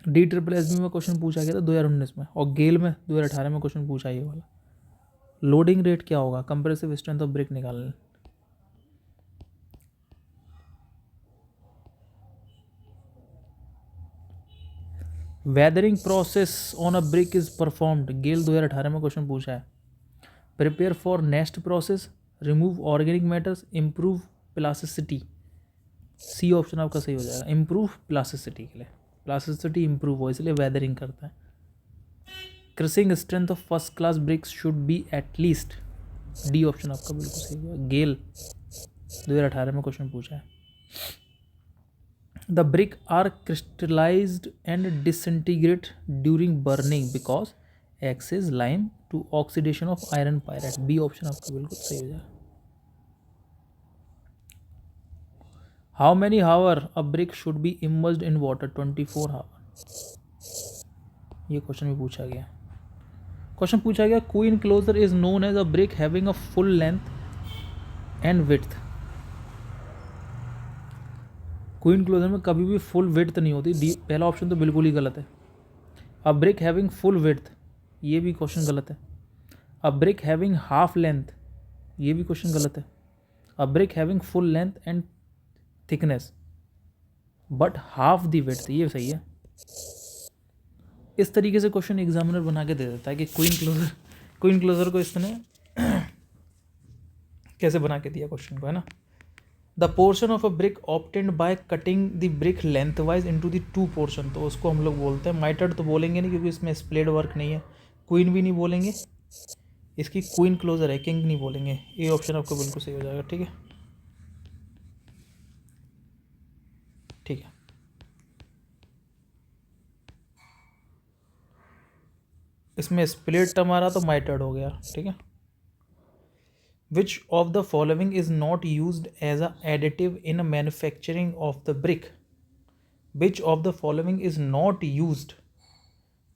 DSSB में क्वेश्चन पूछा गया था 2019 में, और गेल में 2018 में क्वेश्चन पूछा ये वाला। लोडिंग रेट क्या होगा कंप्रेसिव स्ट्रेंथ ऑफ ब्रिक निकालने। Weathering process on a brick is performed, GAIL 2018 में क्वेश्चन पूछा है। Prepare for next process, remove organic matters, improve plasticity, C option आपका सही हो जाएगा। इम्प्रूव प्लास्टिसिटी के लिए, प्लास्टिसिटी इम्प्रूव हो इसलिए वेदरिंग करता है। Crushing strength of first class BRICS should be at least, D option आपका बिल्कुल सही होगा। गेल 2018 में क्वेश्चन पूछा है। The brick are crystallised and disintegrate during burning because excess lime to oxidation of iron pyrite, B option आपका बिल्कुल सही हो जाएगा। How many hour a brick should be immersed in water, 24 hour, ये क्वेश्चन भी पूछा गया। क्वेश्चन पूछा गया queen closure is known as a brick having a full length and width, queen closure में कभी भी फुल विड्थ नहीं होती, डी पहला ऑप्शन तो बिल्कुल ही गलत है। अ ब्रिक हैविंग फुल विड्थ, ये भी क्वेश्चन गलत है। अ ब्रिक हैविंग हाफ लेंथ, ये भी क्वेश्चन गलत है। अ brick having full length and thickness but half the width, ये सही है। इस तरीके से क्वेश्चन एग्जामिनर बना के दे देता है कि क्वीन क्लोजर को इसने कैसे बना के दिया क्वेश्चन को, है ना। The portion of a brick obtained by cutting the brick length wise into the two portion, तो उसको हम लोग बोलते हैं माइटर्ड, तो बोलेंगे नहीं क्योंकि इसमें स्प्लेड वर्क नहीं है। क्वीन भी नहीं बोलेंगे, इसकी क्वीन क्लोजर है, किंग नहीं बोलेंगे। ये ऑप्शन आपको बिल्कुल सही हो जाएगा। ठीक है, ठीक है। इसमें स्प्लिट हमारा तो माइटर्ड हो गया। ठीक है। Which of the following is not used as a additive in manufacturing of the brick, which of the following is not used,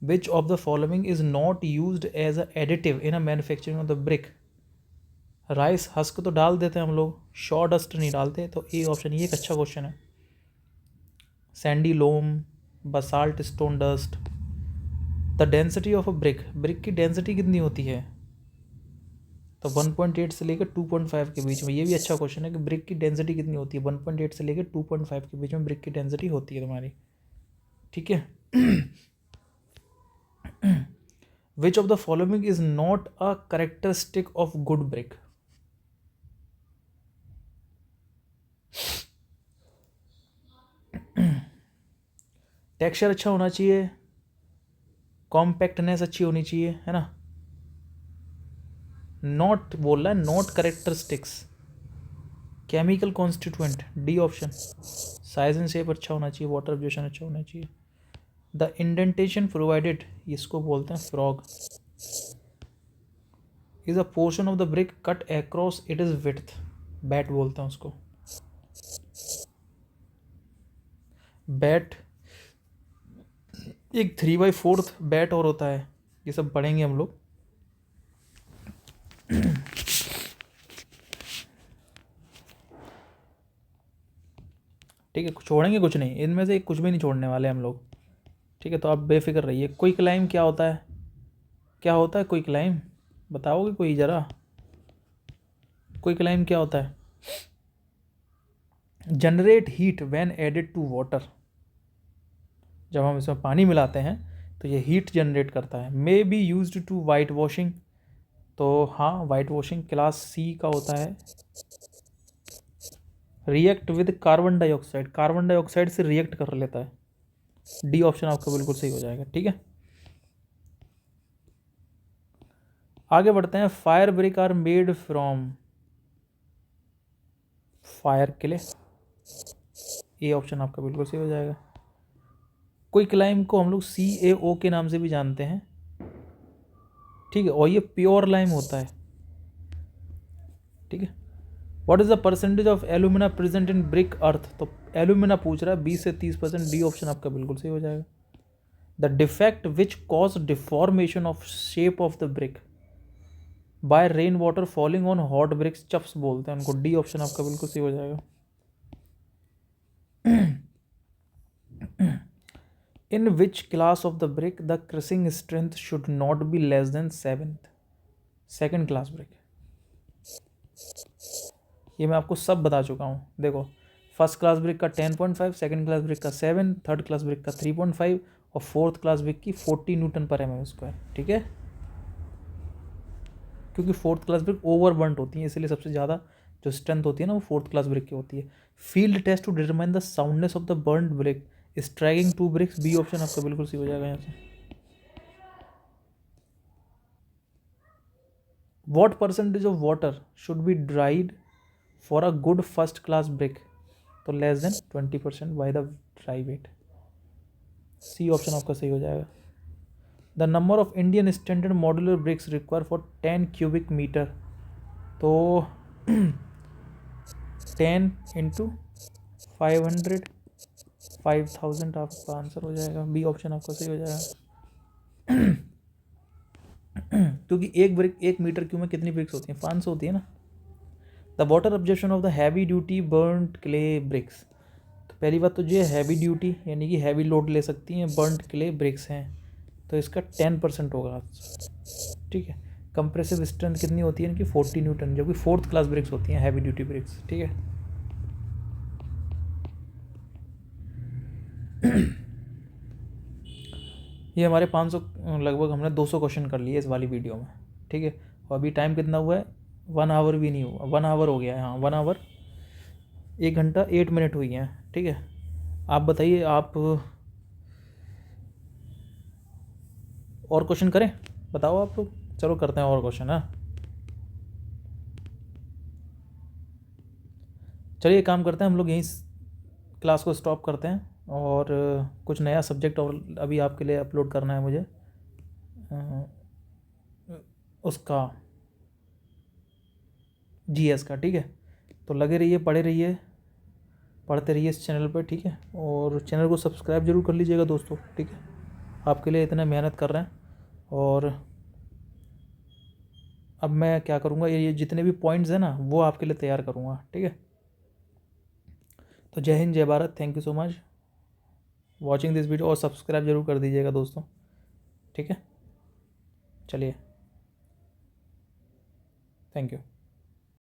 which of the following is not used as a additive in a manufacturing of the brick. Rice husk तो डाल देते हैं हम लोग, Shaw dust नहीं डालते, तो A option, ये एक अच्छा क्वेश्चन है। Sandy loam, basalt stone dust. The density of a brick, brick की डेंसिटी कितनी होती है, तो 1.8 से लेकर 2.5 के बीच में। ये भी अच्छा क्वेश्चन है कि ब्रिक की डेंसिटी कितनी होती है, 1.8 से लेकर 2.5 के बीच में ब्रिक की डेंसिटी होती है तुम्हारी। ठीक है। Which of the following is not a characteristic of good brick, texture अच्छा होना चाहिए, कॉम्पैक्टनेस अच्छी होनी चाहिए, है ना, नॉट बोल रहा है, not characteristics, chemical constituent, D option. Size and shape अच्छा होना चाहिए, वाटर एब्जॉर्प्शन अच्छा होना चाहिए। द इंडेंटेशन प्रोवाइडेड, इसको बोलते हैं frog, is a portion of the brick cut across it is width, bat बोलते हैं उसको। बैट एक 3/4 बैट और होता है, ये सब पढ़ेंगे हम लोग। ठीक है, छोड़ेंगे कुछ नहीं, इनमें से कुछ भी नहीं छोड़ने वाले हम लोग। ठीक है, तो आप बेफिक्र रहिए। क्विक लाइम क्या होता है, क्या होता है क्विक लाइम, बताओगे कोई ज़रा, क्विक लाइम क्या होता है? Generate heat when added to water, जब हम इसमें पानी मिलाते हैं तो ये हीट जनरेट करता है। May be used to whitewashing, तो हाँ वाइट वॉशिंग क्लास सी का होता है। React with carbon dioxide, carbon dioxide से रिएक्ट कर लेता है, डी ऑप्शन आपका बिल्कुल सही हो जाएगा। ठीक है, आगे बढ़ते हैं। Fire brick are made from fire clay, A option आपका बिल्कुल सही हो जाएगा। क्विक लाइम को हम लोग CaO के नाम से भी जानते हैं। ठीक है, और ये प्योर लाइम होता है। ठीक है, what is the percentage of alumina present in brick earth, तो एल्यूमिना पूछ रहा है, 20 से 30%, डी ऑप्शन आपका बिल्कुल सही हो जाएगा। The defect which cause deformation of shape of the brick by rain water falling on hot bricks, chuffs बोलते हैं उनको, डी ऑप्शन आपका बिल्कुल सही हो जाएगा। In which class of the brick the crushing strength should not be less than 7th, second class brick. ये मैं आपको सब बता चुका हूँ। देखो, फर्स्ट क्लास ब्रिक का 10.5, सेकेंड क्लास ब्रिक का 7, थर्ड क्लास ब्रिक का 3.5 और फोर्थ क्लास ब्रिक की 40 न्यूटन पर mm²। ठीक है, क्योंकि fourth class brick over burnt होती है, इसलिए सबसे ज़्यादा जो स्ट्रेंथ होती है ना वो फोर्थ क्लास ब्रिक की होती है। Field test to determine the soundness of the burned brick, striking 2 bricks, B option आपका बिल्कुल सही हो जाएगा यहाँ से। What percentage of water should be dried for a good first class brick, तो less than 20% by the dry weight, C option आपका सही हो जाएगा। The number of Indian standard modular bricks require for 10 cubic metre, तो 10 into 500, 5000 आपका answer हो जाएगा, B option आपका सही हो जाएगा। क्योंकि एक ब्रिक 1 मीटर क्यूब में कितनी ब्रिक्स होती हैं, 500 होती है ना। The water absorption of the heavy duty burnt clay bricks, तो पहली बात तो ये हैवी ड्यूटी यानी कि हैवी लोड ले सकती हैं बर्न्ड क्ले ब्रिक्स हैं, तो इसका 10% होगा। ठीक है, कंप्रेसिव स्ट्रेंथ कितनी होती है इनकी, 40 न्यूटन, जो कि फोर्थ क्लास ब्रिक्स होती हैं, हैवी ड्यूटी ब्रिक्स। ठीक है, ये हमारे 500 लगभग हमने 200 क्वेश्चन कर लिए इस वाली वीडियो में। ठीक है, और अभी टाइम कितना हुआ है, 1 आवर भी नहीं हुआ, 1 आवर हो गया है। हाँ 1 आवर 1 घंटा 8 मिनट हुई हैं। ठीक है, आप बताइए, आप और क्वेश्चन करें, बताओ आप लोग, चलो करते हैं और क्वेश्चन। हाँ चलिए काम करते हैं हम लोग, यहीं क्लास को स्टॉप करते हैं, और कुछ नया सब्जेक्ट और अभी आपके लिए अपलोड करना है मुझे, उसका GS का। ठीक है, तो लगे रहिए, पढ़े रहिए, पढ़ते रहिए इस चैनल पर। ठीक है, और चैनल को सब्सक्राइब जरूर कर लीजिएगा दोस्तों। ठीक है, आपके लिए इतना मेहनत कर रहे हैं, और अब मैं क्या करूँगा, ये जितने भी पॉइंट्स हैं ना वो आपके लिए तैयार करूँगा। ठीक है, तो जय हिंद, जय Bharat, thank you so much watching this video, और सब्सक्राइब जरूर कर दीजिएगा दोस्तों। ठीक है, चलिए, थैंक यू।